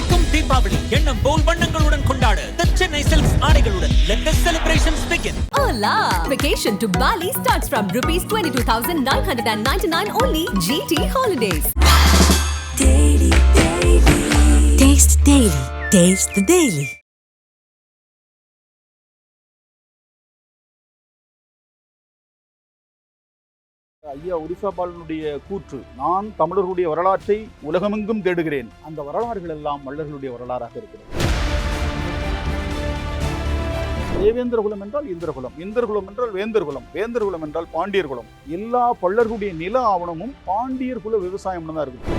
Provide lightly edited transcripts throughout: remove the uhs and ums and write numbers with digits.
தித்திக்கும் தீபாவளி எண்ணம் போல் வண்ணங்களுடன் கொண்டாட The Chennai Silks ஆடைகளுடன் let the celebrations begin. Hola! Vacation to Bali starts from rupees 22,999 only. GT Holidays. Daily. Taste Daily. Taste the Daily. ஐயா ஒரிசா பாலனுடைய கூற்று, நான் தமிழர்களுடைய வரலாற்றை உலகமெங்கும் தேடுகிறேன். அந்த வரலாறுகள் எல்லாம் மல்லர்களுடைய வரலாறாக இருக்கிறது. தேவேந்திரகுலம் என்றால் இந்திரகுலம், இந்திரகுலம் என்றால் வேந்தர்குலம், வேந்தர்குலம் என்றால் பாண்டியர்குலம். எல்லா பல்லர்களுடைய நில ஆவணமும் பாண்டியர் குல விவசாயம் தான் இருக்குது.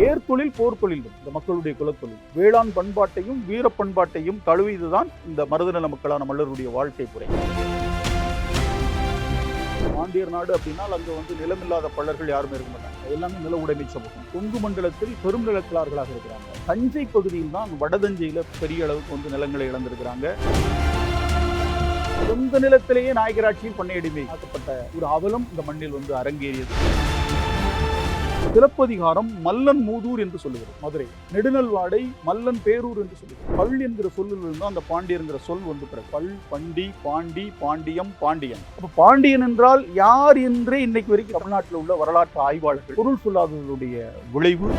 ஏர்தொழில் போர் தொழில் இந்த மக்களுடைய குலத்தொழில், வேளாண் பண்பாட்டையும் வீர பண்பாட்டையும் தழுவியதுதான் இந்த மருதநில மக்களான மல்லருடைய வாழ்க்கை முறை. பாண்டியர் நாடு அப்படின்னா அங்க நிலமில்லாத பல்லர்கள் யாருமே இருக்க மாட்டாங்க. எல்லாமே நில உடைமை சமூகம். கொங்கு மண்டலத்தில் பெரும் நிலக்கிழார்களாக இருக்கிறாங்க. தஞ்சை பகுதியில் தான் வடதஞ்சையில பெரிய அளவுக்கு நிலங்களை இழந்திருக்கிறாங்க. சொந்த நிலத்திலேயே நாயகராட்சியில் பண்ணையடிமை ஆக்கப்பட்ட ஒரு அவலம் இந்த மண்ணில் அரங்கேறியது. சிலப்பதிகாரம் மல்லன் மூதூர் என்று சொல்லுகிறது. மதுரை நெடுநல்வாடை மல்லன் பேரூர் என்று சொல்லுகிறது. பல் என்கிற சொல்லிலிருந்து அந்த பாண்டியர் சொல் பல், பண்டி, பாண்டி, பாண்டியம், பாண்டியன். அப்ப பாண்டியன் என்றால் யார் என்றே இன்னைக்கு வரைக்கும் தமிழ்நாட்டில் உள்ள வரலாற்று ஆய்வாளர்கள் பொருள் சொல்லாதவர்களுடைய விளைவு.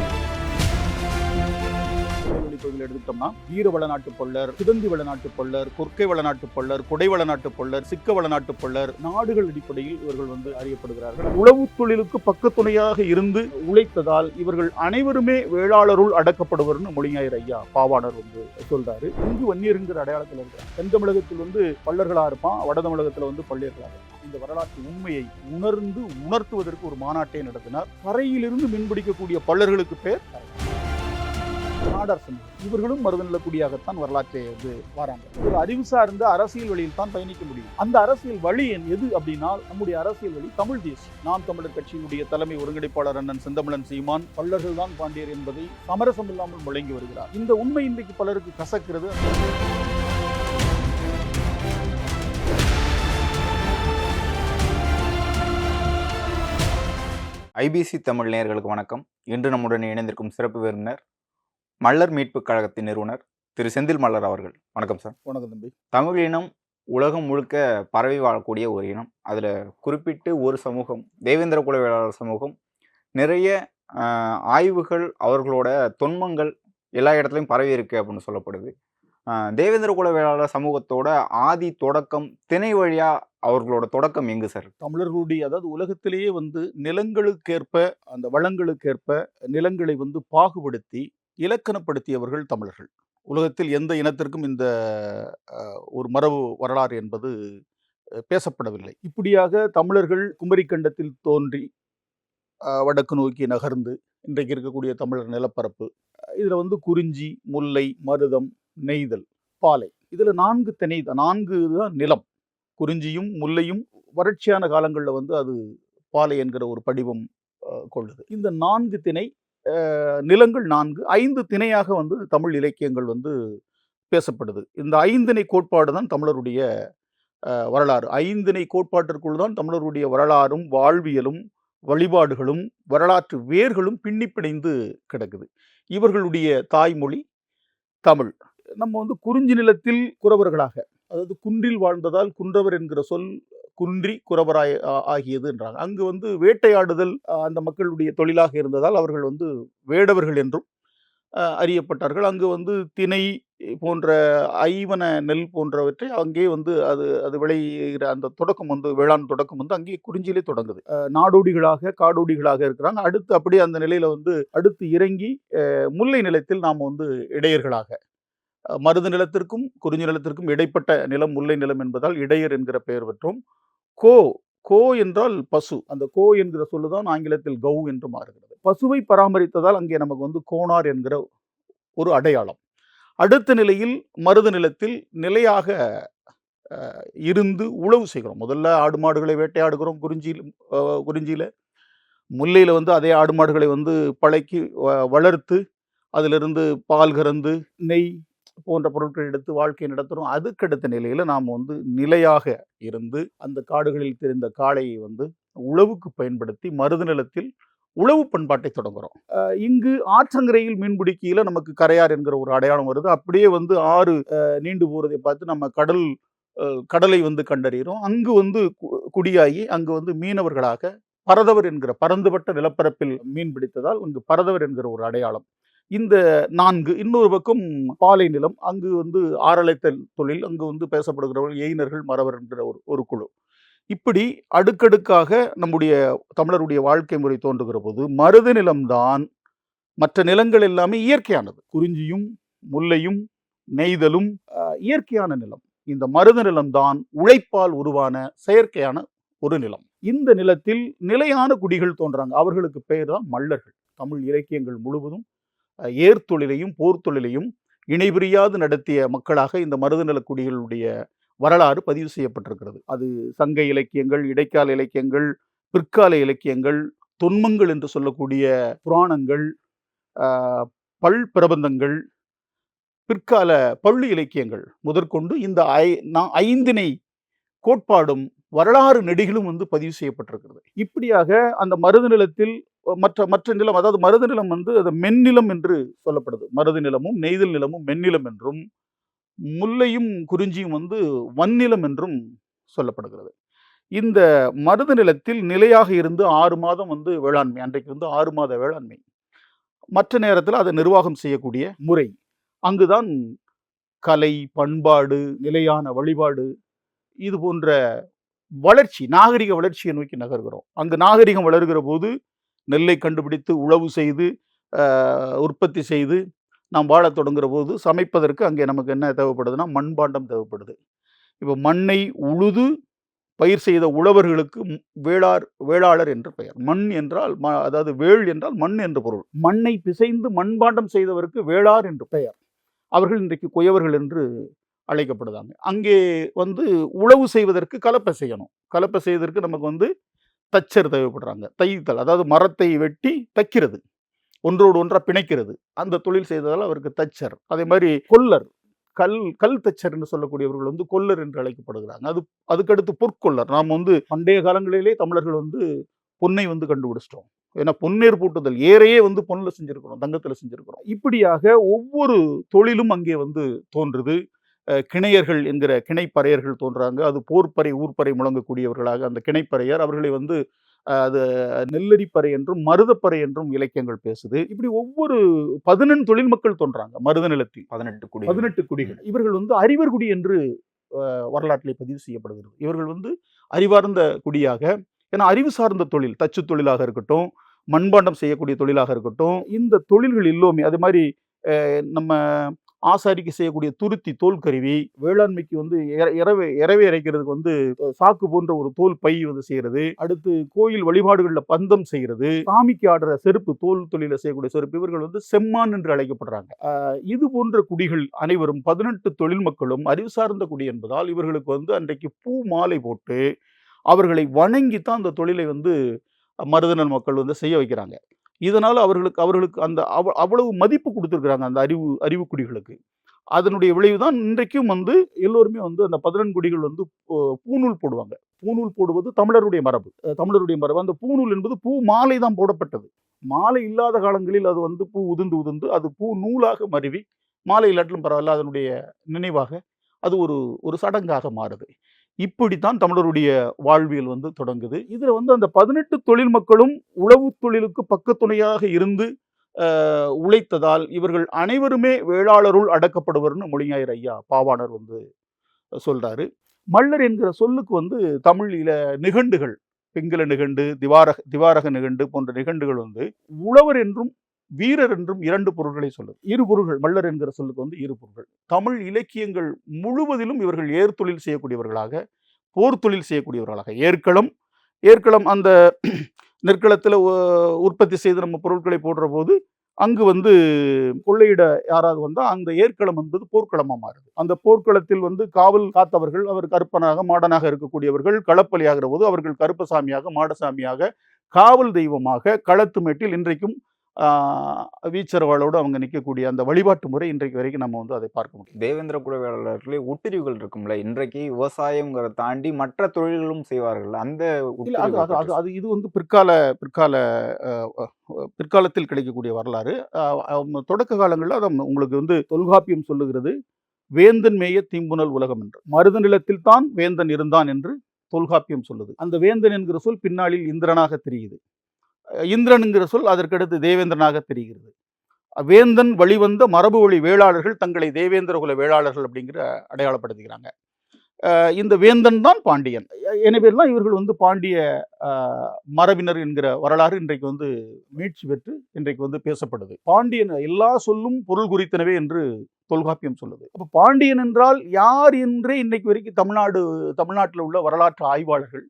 பகுதியில் எடுத்துட்டோம்னா வீர வளநாட்டு பல்லர், சுதந்தி வளநாட்டு பல்லர், கொற்கை வளநாட்டு பல்லர், கொடை வளநாட்டு பல்லர், சிக்க வளநாட்டு பல்லர், நாடுகள் அடிப்படையில் இவர்கள் அறியப்படுகிறார்கள். உளவு தொழிலுக்கு பக்கத்துணையாக இருந்து உழைத்ததால் இவர்கள் அனைவருமே வேளாளருள் அடக்கப்படுவர்னு மொழிஞாயிறு ஐயா பாவாணர் சொல்றாரு. இங்கு வன்னியருங்கிற அடையாளத்தில் இருக்கிறார். தென் தமிழகத்தில் பல்லர்களா இருப்பான், வட தமிழகத்தில் பள்ளியர்களாக இருப்பான். இந்த வரலாற்று உண்மையை உணர்த்துவதற்கு ஒரு மாநாட்டை நடத்தினார். கரையிலிருந்து மீன்பிடிக்கக்கூடிய பல்லர்களுக்கு பேர் நாடார் சமூகம். இவர்களும் மருதநில குடியாகத்தான் வரலாற்றை வராங்க. ஒரு அறிவு சார்ந்த அரசியல் வழியில் தான் பயணிக்க முடியும். அந்த அரசியல் வழி எது அப்படின்னா நம்முடைய அரசியல் வழி தமிழ் தேசியம். நாம் தமிழர் கட்சியினுடைய தலைமை ஒருங்கிணைப்பாளர் அண்ணன் செந்தமிழன் சீமான் பல்லர்கள் தான் பாண்டியர் என்பதை சமரசம் இல்லாமல் முழங்கி வருகிறார். இந்த உண்மை இன்றைக்கு பலருக்கு கசக்கிறது. ஐபிசி தமிழ் நேயர்களுக்கு வணக்கம். இன்று நம்முடன் இணைந்திருக்கும் சிறப்பு விருந்தினர் மல்லர் மீட்பு கழகத்தின் நிறுவனர் திரு செந்தில் மல்லர் அவர்கள். வணக்கம் சார். வணக்கம் தம்பி. தமிழ் இனம் உலகம் முழுக்க பரவி வாழக்கூடிய ஒரு இனம். அதில் குறிப்பிட்டு ஒரு சமூகம், தேவேந்திர குல வேளாளர் சமூகம், நிறைய ஆய்வுகள் அவர்களோட தொன்மங்கள் எல்லா இடத்துலையும் பரவி இருக்கு அப்படின்னு சொல்லப்படுது. தேவேந்திர குல வேளாளர் சமூகத்தோட ஆதி தொடக்கம் திணை வழியா அவர்களோட தொடக்கம் எங்கு சார்? தமிழர்களுடைய அதாவது உலகத்திலேயே நிலங்களுக்கேற்ப அந்த வளங்களுக்கேற்ப நிலங்களை பாகுபடுத்தி இலக்கணப்படுத்தியவர்கள் தமிழர்கள். உலகத்தில் எந்த இனத்திற்கும் இந்த ஒரு மரபு வரலாறு என்பது பேசப்படவில்லை. இப்படியாக தமிழர்கள் குமரிக்கண்டத்தில் தோன்றி வடக்கு நோக்கி நகர்ந்து இன்றைக்கு இருக்கக்கூடிய தமிழர் நிலப்பரப்பு, இதுல குறிஞ்சி, முல்லை, மருதம், நெய்தல், பாலை, இதுல 4 தான் நிலம். குறிஞ்சியும் முல்லையும் வறட்சியான காலங்களில் அது பாலை என்கிற ஒரு படிவம் கொள்ளுது. இந்த 4 திணை நிலங்கள் 5 திணையாக தமிழ் இலக்கியங்கள் பேசப்படுது. இந்த 5 கோட்பாடு தான் தமிழருடைய வரலாறு. 5 கோட்பாட்டிற்குள் தான் தமிழருடைய வரலாறும் வாழ்வியலும் வழிபாடுகளும் வரலாற்று வேர்களும் பின்னி பிணைந்து கிடக்குது. இவர்களுடைய தாய்மொழி தமிழ். நம்ம குறிஞ்சி நிலத்தில் குறவர்களாக, அதாவது குன்றில் வாழ்ந்ததால் குன்றவர் என்கிற சொல் குன்றி குறவராய் ஆகியது என்றாங்க. அங்கு வேட்டையாடுதல் அந்த மக்களுடைய தொழிலாக இருந்ததால் அவர்கள் வேடவர்கள் என்றும் அறியப்பட்டார்கள். அங்கு திணை போன்ற ஐவன நெல் போன்றவற்றை அங்கே அது விளைகிற அந்த தொடக்கம் வேளாண் தொடக்கம் அங்கே குறிஞ்சியிலே தொடங்குது. நாடோடிகளாக காடோடிகளாக இருக்கிறாங்க. அடுத்து அப்படியே அந்த நிலையில அடுத்து இறங்கி முல்லை நிலத்தில் நாம் இடையர்களாக, மருத நிலத்திற்கும் குறிஞ்சி நிலத்திற்கும் இடைப்பட்ட நிலம் முல்லை நிலம் என்பதால் இடையர் என்கிற பெயர் பெற்றோம். கோ என்றால் பசு. அந்த கோ என்கிற சொல்லுதான் ஆங்கிலத்தில் கௌ என்று மாறுகிறது. பசுவை பராமரித்ததால் அங்கே நமக்கு கோனார் என்கிற ஒரு அடையாளம். அடுத்த நிலையில் மருத நிலத்தில் நிலையாக இருந்து உழவு செய்கிறோம். முதல்ல ஆடு மாடுகளை வேட்டையாடுகிறோம் குறிஞ்சியில. முல்லையில அதே ஆடு மாடுகளை பழக்கி வளர்த்து அதிலிருந்து பால் கறந்து நெய் போன்ற பொருட்கள் எடுத்து வாழ்க்கை நடத்துகிறோம். அதுக்கடுத்த நிலையில நாம் நிலையாக இருந்து அந்த காடுகளில் தெரிந்த காளையை உழவுக்கு பயன்படுத்தி மருத நிலத்தில் உழவு பண்பாட்டை தொடங்குறோம். இங்கு ஆற்றங்கரையில் மீன்பிடிக்கையில நமக்கு கரையார் என்கிற ஒரு அடையாளம் வருது. அப்படியே வந்து ஆறு நீண்டு போறதை பார்த்து நம்ம கடலை வந்து கண்டறிகிறோம். அங்கு வந்து குடியாகி அங்கு வந்து மீனவர்களாக பரதவர் என்கிற பரந்துபட்ட நிலப்பரப்பில் மீன் பிடித்ததால் இங்கு பரதவர் என்கிற ஒரு அடையாளம். இந்த 4 இன்னொரு பக்கம் பாலை நிலம், அங்கு வந்து ஆறலைத்தல் தொழில், அங்கு வந்து பேசப்படுகிறவர்கள் எயினர்கள், மறவர் என்கிற ஒரு குழு. இப்படி அடுக்கடுக்காக நம்முடைய தமிழருடைய வாழ்க்கை முறை தோன்றுகிற போது மருத நிலம்தான் மற்ற நிலங்கள் எல்லாமே இயற்கையானது. குறிஞ்சியும் முல்லையும் நெய்தலும் இயற்கையான நிலம். இந்த மருத நிலம்தான் உழைப்பால் உருவான செயற்கையான ஒரு நிலம். இந்த நிலத்தில் நிலையான குடிகள் தோன்றாங்க. அவர்களுக்கு பெயர் தான் மல்லர்கள். தமிழ் இலக்கியங்கள் முழுவதும் ஏர்த்தொழிலையும் போர் தொழிலையும் இணைபிரியாது நடத்திய மக்களாக இந்த மருத நில குடிகளுடைய வரலாறு பதிவு செய்யப்பட்டிருக்கிறது. அது சங்க இலக்கியங்கள், இடைக்கால இலக்கியங்கள், பிற்கால இலக்கியங்கள், தொன்மங்கள் என்று சொல்லக்கூடிய புராணங்கள், பல் பிரபந்தங்கள், பிற்கால பள்ளி இலக்கியங்கள் முதற்கொண்டு இந்த 5 கோட்பாடும் வரலாறு நெடுகிலும் வந்து பதிவு செய்யப்பட்டிருக்கிறது. இப்படியாக அந்த மருத நிலத்தில் மற்ற நிலம், அதாவது மருத நிலம் வந்து அது மென்னிலம் என்று சொல்லப்படுது. மருத நிலமும் நெய்தல் நிலமும் மென்னிலம் என்றும், முல்லையும் குறிஞ்சியும் வந்து வன்னிலம் என்றும் சொல்லப்படுகிறது. இந்த மருத நிலத்தில் நிலையாக இருந்து 6 மாதம் வந்து வேளாண்மை, அன்றைக்கு வந்து 6 மாத வேளாண்மை. மற்ற நேரத்தில் அதை நிர்வாகம் செய்யக்கூடிய முறை. அங்குதான் கலை, பண்பாடு, நிலையான வழிபாடு, இது போன்ற வளர்ச்சி, நாகரிக வளர்ச்சியை நோக்கி நகர்கிறோம். அங்கு நாகரிகம் வளர்கிற போது நெல்லை கண்டுபிடித்து உழவு செய்து உற்பத்தி செய்து நாம் வாழ தொடங்குகிற போது சமைப்பதற்கு அங்கே நமக்கு என்ன தேவைப்படுதுன்னா மண்பாண்டம் தேவைப்படுது. இப்போ மண்ணை உழுது பயிர் செய்த உழவர்களுக்கு வேளாளர் என்று பெயர். மண் என்றால் அதாவது வேள் என்றால் மண் என்று பொருள். மண்ணை பிசைந்து மண்பாண்டம் செய்தவருக்கு வேளார் என்று பெயர். அவர்கள் இன்றைக்கு குயவர்கள் என்று அழைக்கப்படுதாங்க. அங்கே வந்து உழவு செய்வதற்கு கலப்பை செய்யணும். கலப்பை செய்வதற்கு நமக்கு வந்து தச்சர் தேவைப்படுறாங்க. தைத்தல், அதாவது மரத்தை வெட்டி தைக்கிறது, ஒன்றோடு ஒன்றா பிணைக்கிறது, அந்த தொழில் செய்ததால் அவருக்கு தச்சர். அதே மாதிரி கொல்லர், கல் தச்சர் என்று சொல்லக்கூடியவர்கள் வந்து கொல்லர் என்று அழைக்கப்படுகிறாங்க. அதுக்கடுத்து பொற்கொல்லர். நாம் வந்து பண்டைய காலங்களிலே தமிழர்கள் வந்து பொன்னை வந்து கண்டுபிடிச்சிட்டோம். ஏன்னா பொன்னேர் பூட்டுதல், ஏறையே வந்து பொன்ல செஞ்சிருக்கிறோம், தங்கத்தில் செஞ்சிருக்கிறோம். இப்படியாக ஒவ்வொரு தொழிலும் அங்கே வந்து தோன்றுது. கிணையர்கள் என்கிற கிணைப்பறையர்கள் தோன்றாங்க. அது போர்ப்பறை ஊர்ப்பறை முழங்கக்கூடியவர்களாக அந்த கிணைப்பறையர், அவர்களை வந்து அது நெல்லரிப்பறை என்றும் மருதப்பறை என்றும் இலக்கியங்கள் பேசுது. இப்படி ஒவ்வொரு 18 தொழில் மக்கள் தோன்றாங்க மருத நிலத்தில். 18 குடிகள். இவர்கள் வந்து அறிவர் குடி என்று வரலாற்றிலே பதிவு செய்யப்படுகிறது. இவர்கள் வந்து அறிவார்ந்த குடியாக, ஏன்னா அறிவு சார்ந்த தொழில், தச்சு தொழிலாக இருக்கட்டும், மண்பாண்டம் செய்யக்கூடிய தொழிலாக இருக்கட்டும், இந்த தொழில்கள் எல்லோருமே அது மாதிரி நம்ம ஆசாரிக்கு செய்யக்கூடிய துருத்தி, தோல் கருவி, வேளாண்மைக்கு வந்து இரவை இறைக்கிறதுக்கு வந்து சாக்கு போன்ற ஒரு தோல் பை வந்து செய்யறது, அடுத்து கோயில் வழிபாடுகளில் பந்தம் செய்யறது, சாமிக்கு ஆடுற செருப்பு, தோல் தொழில செய்யக்கூடிய செருப்பு, இவர்கள் வந்து செம்மான் என்று அழைக்கப்படுறாங்க. இது போன்ற குடிகள் அனைவரும் 18 தொழில் மக்களும் அறிவு சார்ந்த குடி என்பதால் இவர்களுக்கு வந்து அன்றைக்கு பூ மாலை போட்டு அவர்களை வணங்கித்தான் அந்த தொழிலை வந்து மருதநல் மக்கள் வந்து செய்ய வைக்கிறாங்க. இதனால் அவர்களுக்கு அந்த அவ்வளவு மதிப்பு கொடுத்துருக்குறாங்க அந்த அறிவு குடிகளுக்கு. அதனுடைய விளைவுதான் இன்றைக்கும் வந்து எல்லோருமே வந்து அந்த 18 குடிகள் வந்து பூநூல் போடுவாங்க. பூநூல் போடுவது தமிழருடைய மரபு. அந்த பூநூல் என்பது பூ மாலை தான் போடப்பட்டது. மாலை இல்லாத காலங்களில் அது வந்து பூ உதிர்ந்து அது பூ நூலாக மருவி, மாலை இல்லாட்டிலும் பரவாயில்ல, அதனுடைய நினைவாக அது ஒரு சடங்காக மாறுது. இப்படித்தான் தமிழருடைய வாழ்வியல் வந்து தொடங்குது. இதுல வந்து அந்த 18 தொழில் மக்களும் உழவு தொழிலுக்கு பக்கத்துணையாக இருந்து உழைத்ததால் இவர்கள் அனைவருமே வேளாளருள் அடக்கப்படுவர்னு மொழிஞாயிறு ஐயா பாவாணர் வந்து சொல்றாரு. மல்லர் என்கிற சொல்லுக்கு வந்து தமிழில நிகண்டுகள், பிங்கள நிகண்டு, திவாரக நிகண்டு போன்ற நிகண்டுகள் வந்து உழவர் என்றும் வீரர் என்றும் 2 பொருள்களை சொல்லுது. 2 பொருள்கள். மல்லர் என்கிற சொல்லுக்கு வந்து 2 பொருள்கள். தமிழ் இலக்கியங்கள் முழுவதிலும் இவர்கள் ஏர்தொழில் செய்யக்கூடியவர்களாக, போர் தொழில் செய்யக்கூடியவர்களாக, ஏற்களம் அந்த நெற்களத்தில் உற்பத்தி செய்து நம்ம பொருட்களை போடுற போது அங்கு வந்து கொள்ளையிட யாராவது வந்தால் அந்த ஏற்களம் என்பது போர்க்களமாக மாறுது. அந்த போர்க்களத்தில் வந்து காவல் காத்தவர்கள், அவர் கருப்பனாக மாடனாக இருக்கக்கூடியவர்கள் களப்பலியாகிற போது அவர்கள் கருப்பசாமியாக மாடசாமியாக காவல் தெய்வமாக களத்து மேட்டில் இன்றைக்கும் வீச்சரவாளோடு அவங்க நிற்கக்கூடிய அந்த வழிபாட்டு முறை இன்றைக்கு வரைக்கும் நம்ம வந்து அதை பார்க்க முடியும். தேவேந்திர குல வேளாளர்களே உட்பிரிவுகள் இருக்கும்ல, இன்றைக்கு விவசாயம்ங்கிறத தாண்டி மற்ற தொழில்களும் செய்வார்கள். அந்த இல்ல அது அது உட்பிரிவுகள் அது அது இது வந்து பிற்காலத்தில் கிடைக்கக்கூடிய வரலாறு. தொடக்க காலங்கள்ல அத உங்களுக்கு வந்து தொல்காப்பியம் சொல்லுகிறது, வேந்தன் மேய தீம்புனல் உலகம் என்று. மருத நிலத்தில் தான் வேந்தன் இருந்தான் என்று தொல்காப்பியம் சொல்லுது. அந்த வேந்தன் என்கிற சொல் பின்னாளில் இந்திரனாக தெரியுது. இந்திரனுங்கிற சொல் அதற்கடுத்து தேவேந்திரனாக தெரிகிறது. வேந்தன் வழிவந்த மரபு வழி வேளாளர்கள் தங்களை தேவேந்திர குல வேளாளர்கள் அப்படிங்கிற அடையாளப்படுத்துகிறாங்க. இந்த வேந்தன் தான் பாண்டியன். எனவே தான் இவர்கள் வந்து பாண்டிய மரபினர் என்கிற வரலாறு இன்றைக்கு வந்து மீட்சி பெற்று இன்றைக்கு வந்து பேசப்படுது. பாண்டியன் எல்லா சொல்லும் பொருள் குறித்தனவே என்று தொல்காப்பியம் சொல்லுது. அப்ப பாண்டியன் என்றால் யார் என்றே இன்னைக்கு வரைக்கும் தமிழ்நாட்டில் உள்ள வரலாற்று ஆய்வாளர்கள்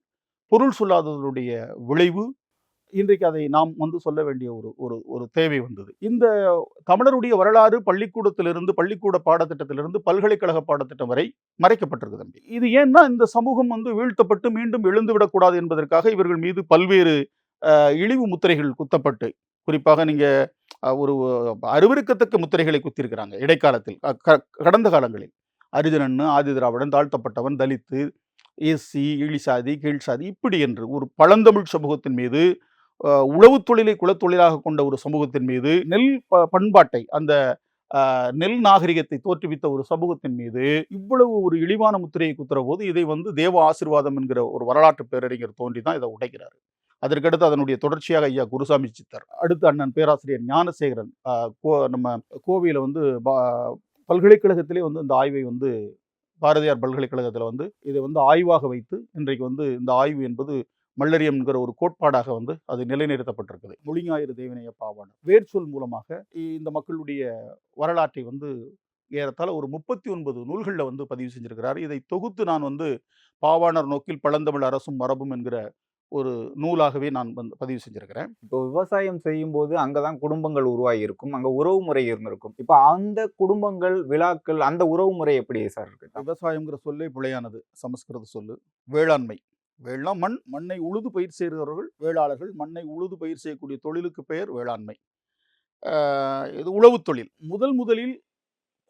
பொருள் சொல்லாததனுடைய விளைவு இன்றைக்கு அதை நாம் வந்து சொல்ல வேண்டிய ஒரு தேவை வந்தது. இந்த தமிழருடைய வரலாறு பள்ளிக்கூட பாடத்திட்டத்திலிருந்து பல்கலைக்கழக பாடத்திட்டம் வரை மறைக்கப்பட்டிருக்கு தம்பி. இது ஏன்னா இந்த சமூகம் வந்து வீழ்த்தப்பட்டு மீண்டும் எழுந்துவிடக்கூடாது என்பதற்காக இவர்கள் மீது பல்வேறு இழிவு முத்திரைகள் குத்தப்பட்டு, குறிப்பாக நீங்க ஒரு அருவருக்கத்தக்க முத்திரைகளை குத்திருக்கிறாங்க இடைக்காலத்தில், கடந்த காலங்களில். அரிஜனன், ஆதி திராவிடன், தாழ்த்தப்பட்டவன், தலித்து, எஸ்சி, இழிசாதி, கீழ்சாதி இப்படி என்று ஒரு பழந்தமிழ் சமூகத்தின் மீது, உழவு தொழிலை குலத்தொழிலாக கொண்ட ஒரு சமூகத்தின் மீது, நெல் பண்பாட்டை அந்த நெல் நாகரிகத்தை தோற்றுவித்த ஒரு சமூகத்தின் மீது இவ்வளவு ஒரு இழிவான முத்திரையை குத்துற போது இதை வந்து தேவ ஆசீர்வாதம் என்கிற ஒரு வரலாற்று பேரறிஞர் தோன்றி தான் இதை உடைக்கிறார். அதற்கடுத்து அதனுடைய தொடர்ச்சியாக ஐயா குருசாமி சித்தர், அடுத்து அண்ணன் பேராசிரியர் ஞானசேகரன் நம்ம கோவையில் வந்து பல்கலைக்கழகத்திலே வந்து இந்த ஆய்வை வந்து பாரதியார் பல்கலைக்கழகத்தில் வந்து இதை வந்து ஆய்வாக வைத்து இன்றைக்கு வந்து இந்த ஆய்வு என்பது மல்லரியம் என்கிற ஒரு கோட்பாடாக வந்து அது நிலைநிறுத்தப்பட்டிருக்குது. மொழிஞாயிறு தேவனைய பாவாணர் வேர்ச்சொல் மூலமாக இந்த மக்களுடைய வரலாற்றை வந்து ஏறத்தாழ ஒரு 39 நூல்களில் வந்து பதிவு செஞ்சிருக்கிறார். இதை தொகுத்து நான் வந்து பாவாணர் நோக்கில் பழந்தமிழ் அரசும் மரபும் என்கிற ஒரு நூலாகவே நான் வந்து பதிவு செஞ்சிருக்கிறேன். இப்போ விவசாயம் செய்யும் போது அங்கதான் குடும்பங்கள் உருவாகி இருக்கும், அங்க உறவு முறை இருந்திருக்கும். இப்போ அந்த குடும்பங்கள், விழாக்கள், அந்த உறவு முறை எப்படி சார் இருக்கு? விவசாயம்ங்கிற சொல்லே பிழையானது, சமஸ்கிருத சொல்லு. வேளாண்மை, வேள்னா மண், மண்ணை உழுது பயிர் செய்கிறவர்கள் வேளாளர்கள். மண்ணை உழுது பயிர் செய்யக்கூடிய தொழிலுக்கு பெயர் வேளாண்மை. இது உழவு தொழில். முதலில்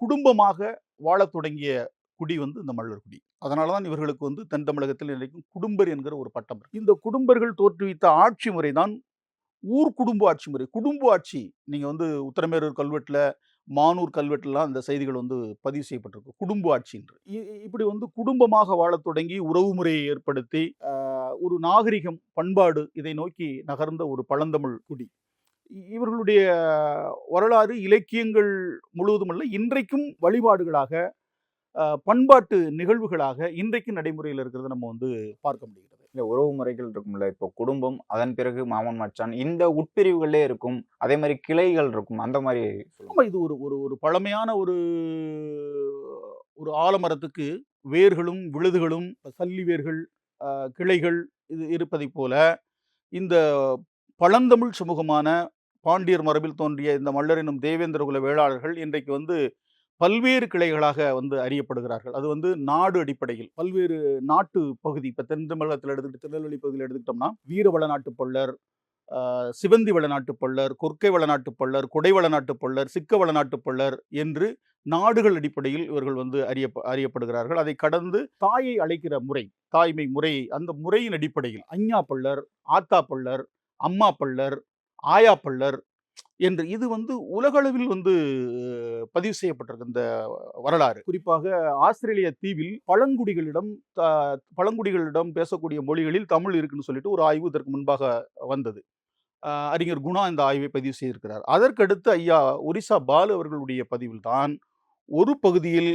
குடும்பமாக வாழத் தொடங்கிய குடி வந்து இந்த மல்லர் குடி. அதனாலதான் இவர்களுக்கு வந்து தென் தமிழகத்தில் இன்றைக்கும் குடும்பர் என்கிற ஒரு பட்டம். இந்த குடும்பர்கள் தோற்றுவித்த ஆட்சி முறை தான் ஊர் குடும்ப ஆட்சி முறை. குடும்ப ஆட்சி நீங்க வந்து உத்தரமேரூர் கல்வெட்டுல, மானூர் கல்வெட்டுலாம் அந்த செய்திகள் வந்து பதிவு செய்யப்பட்டிருக்கு, குடும்ப ஆட்சி என்று. இப்படி வந்து குடும்பமாக வாழத் தொடங்கி உறவு முறையை ஏற்படுத்தி ஒரு நாகரிகம், பண்பாடு இதை நோக்கி நகர்ந்த ஒரு பழந்தமிழ் குடி. இவர்களுடைய வரலாறு இலக்கியங்கள் முழுவதுமல்ல, இன்றைக்கும் வழிபாடுகளாக, பண்பாட்டு நிகழ்வுகளாக இன்றைக்கு நடைமுறையில் இருக்கிறது நம்ம வந்து பார்க்க முடிகிறது. இந்த உறவு முறைகள் இருக்கும்ல, இப்போ குடும்பம், அதன் பிறகு மாமன் மச்சான், இந்த உட்பிரிவுகளே இருக்கும், அதே மாதிரி கிளைகள் இருக்கும், அந்த மாதிரி. இது ஒரு பழமையான ஒரு ஆலமரத்துக்கு வேர்களும் விழுதுகளும் சல்லி வேர்கள், கிளைகள் இது இருப்பதை போல இந்த பழந்தமிழ் சமூகமான பாண்டியர் மரபில் தோன்றிய இந்த மல்லர் எனும் தேவேந்திர குல வேளாளர்கள் இன்றைக்கு வந்து பல்வேறு கிளைகளாக வந்து அறியப்படுகிறார்கள். அது வந்து நாடு அடிப்படையில் பல்வேறு நாட்டு பகுதி, இப்போ தென் தமிழகத்தில் எடுத்துக்கிட்டு திருநெல்வேலி பகுதியில் எடுத்துக்கிட்டோம்னா வீர வளநாட்டு பள்ளர், சிவந்தி வளநாட்டு பள்ளர், கொற்கை வளநாட்டு பள்ளர், கொடை வளநாட்டு பள்ளர், சிக்க வளநாட்டு பள்ளர் என்று நாடுகள் அடிப்படையில் இவர்கள் வந்து அறியப்படுகிறார்கள். அதை கடந்து தாயை அழைக்கிற முறை, தாய்மை முறை, அந்த முறையின் அடிப்படையில் அஞ்ஞா பள்ளர், ஆத்தா பள்ளர், அம்மா பள்ளர், ஆயா பள்ளர் என்று இது வந்து உலகளவில் வந்து பதிவு செய்யப்பட்டிருக்கு இந்த வரலாறு. குறிப்பாக ஆஸ்திரேலிய தீவில் பழங்குடிகளிடம் பேசக்கூடிய மொழிகளில் தமிழ் இருக்குன்னு சொல்லிட்டு ஒரு ஆய்வு இதற்கு முன்பாக வந்தது. அறிஞர் குணா இந்த ஆய்வை பதிவு செய்திருக்கிறார். அதற்கடுத்து ஐயா ஒரிசா பாலு அவர்களுடைய பதிவில் தான் ஒரு பகுதியில்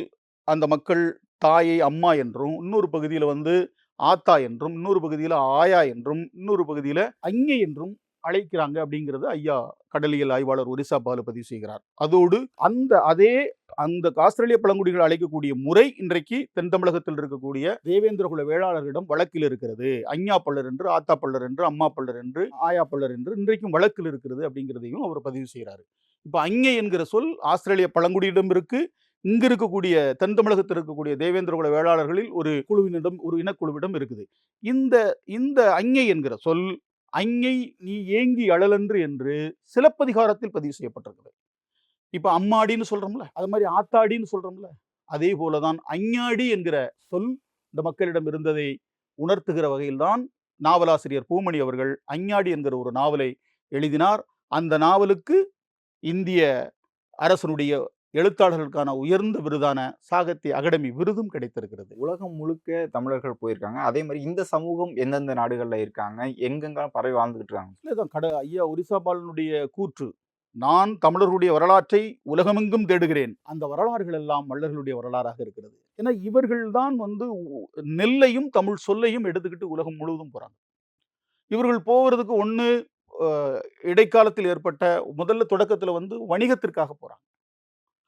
அந்த மக்கள் தாயை அம்மா என்றும், இன்னொரு பகுதியில் வந்து ஆத்தா என்றும், இன்னொரு பகுதியில் ஆயா என்றும், இன்னொரு பகுதியில் அங்கே என்றும் அழைக்கிறாங்க அப்படிங்கிறது ஐயா கடலியல் ஆய்வாளர் ஒரிசா பாலு பதிவு செய்கிறார். அதோடு அந்த ஆஸ்திரேலிய பழங்குடிகள் அழைக்கக்கூடிய முறை இன்றைக்கு தென் தமிழகத்தில் இருக்கக்கூடிய தேவேந்திர குல வேளாளர்களிடம் வழக்கில் இருக்கிறது. அஞ்ஞா பள்ளர் என்று, ஆத்தா பள்ளர் என்று, அம்மா பள்ளர் என்று, ஆயா பள்ளர் என்று இன்றைக்கும் வழக்கில் இருக்கிறது அப்படிங்கிறதையும் அவர் பதிவு செய்கிறாரு. இப்ப அங்கே என்கிற சொல் ஆஸ்திரேலிய பழங்குடியிடம் இருக்கு, இங்க இருக்கக்கூடிய தென் தமிழகத்தில் இருக்கக்கூடிய தேவேந்திர குல வேளாளர்களில் ஒரு இனக்குழுவிடம் இருக்குது. இந்த அங்கே என்கிற சொல் அஞ்ஞை நீ ஏங்கி அழலன்று என்று சிலப்பதிகாரத்தில் பதிவு செய்யப்பட்டிருக்கிறது. இப்ப அம்மாடின்னு சொல்றோம்ல, அது மாதிரி ஆத்தாடின்னு சொல்றோம்ல, அதே போலதான் அஞ்ஞாடி என்கிற சொல் இந்த மக்களிடம் இருந்ததை உணர்த்துகிற வகையில்தான் நாவலாசிரியர் பூமணி அவர்கள் அஞ்ஞாடி என்கிற ஒரு நாவலை எழுதினார். அந்த நாவலுக்கு இந்திய அரசனுடைய எழுத்தாளர்களுக்கான உயர்ந்த விருதான சாகித்ய அகாடமி விருதும் கிடைத்திருக்கிறது. உலகம் முழுக்க தமிழர்கள் போயிருக்காங்க. அதே மாதிரி இந்த சமூகம் எந்தெந்த நாடுகள்ல இருக்காங்க, எங்கெங்கெல்லாம் பரவி வாழ்ந்துகிட்டு இருக்காங்க? இல்லதான் ஐயா ஒரிசா பாலனுடைய கூற்று, நான் தமிழர்களுடைய வரலாற்றை உலகமெங்கும் தேடுகிறேன். அந்த வரலாறுகள் எல்லாம் மல்லர்களுடைய வரலாறாக இருக்கிறது. ஏன்னா இவர்கள் தான் நெல்லையும் தமிழ் சொல்லையும் எடுத்துக்கிட்டு உலகம் முழுவதும் போறாங்க. இவர்கள் போகிறதுக்கு ஒண்ணு இடைக்காலத்தில் ஏற்பட்ட முதல்ல தொடக்கத்துல வணிகத்திற்காக போறாங்க.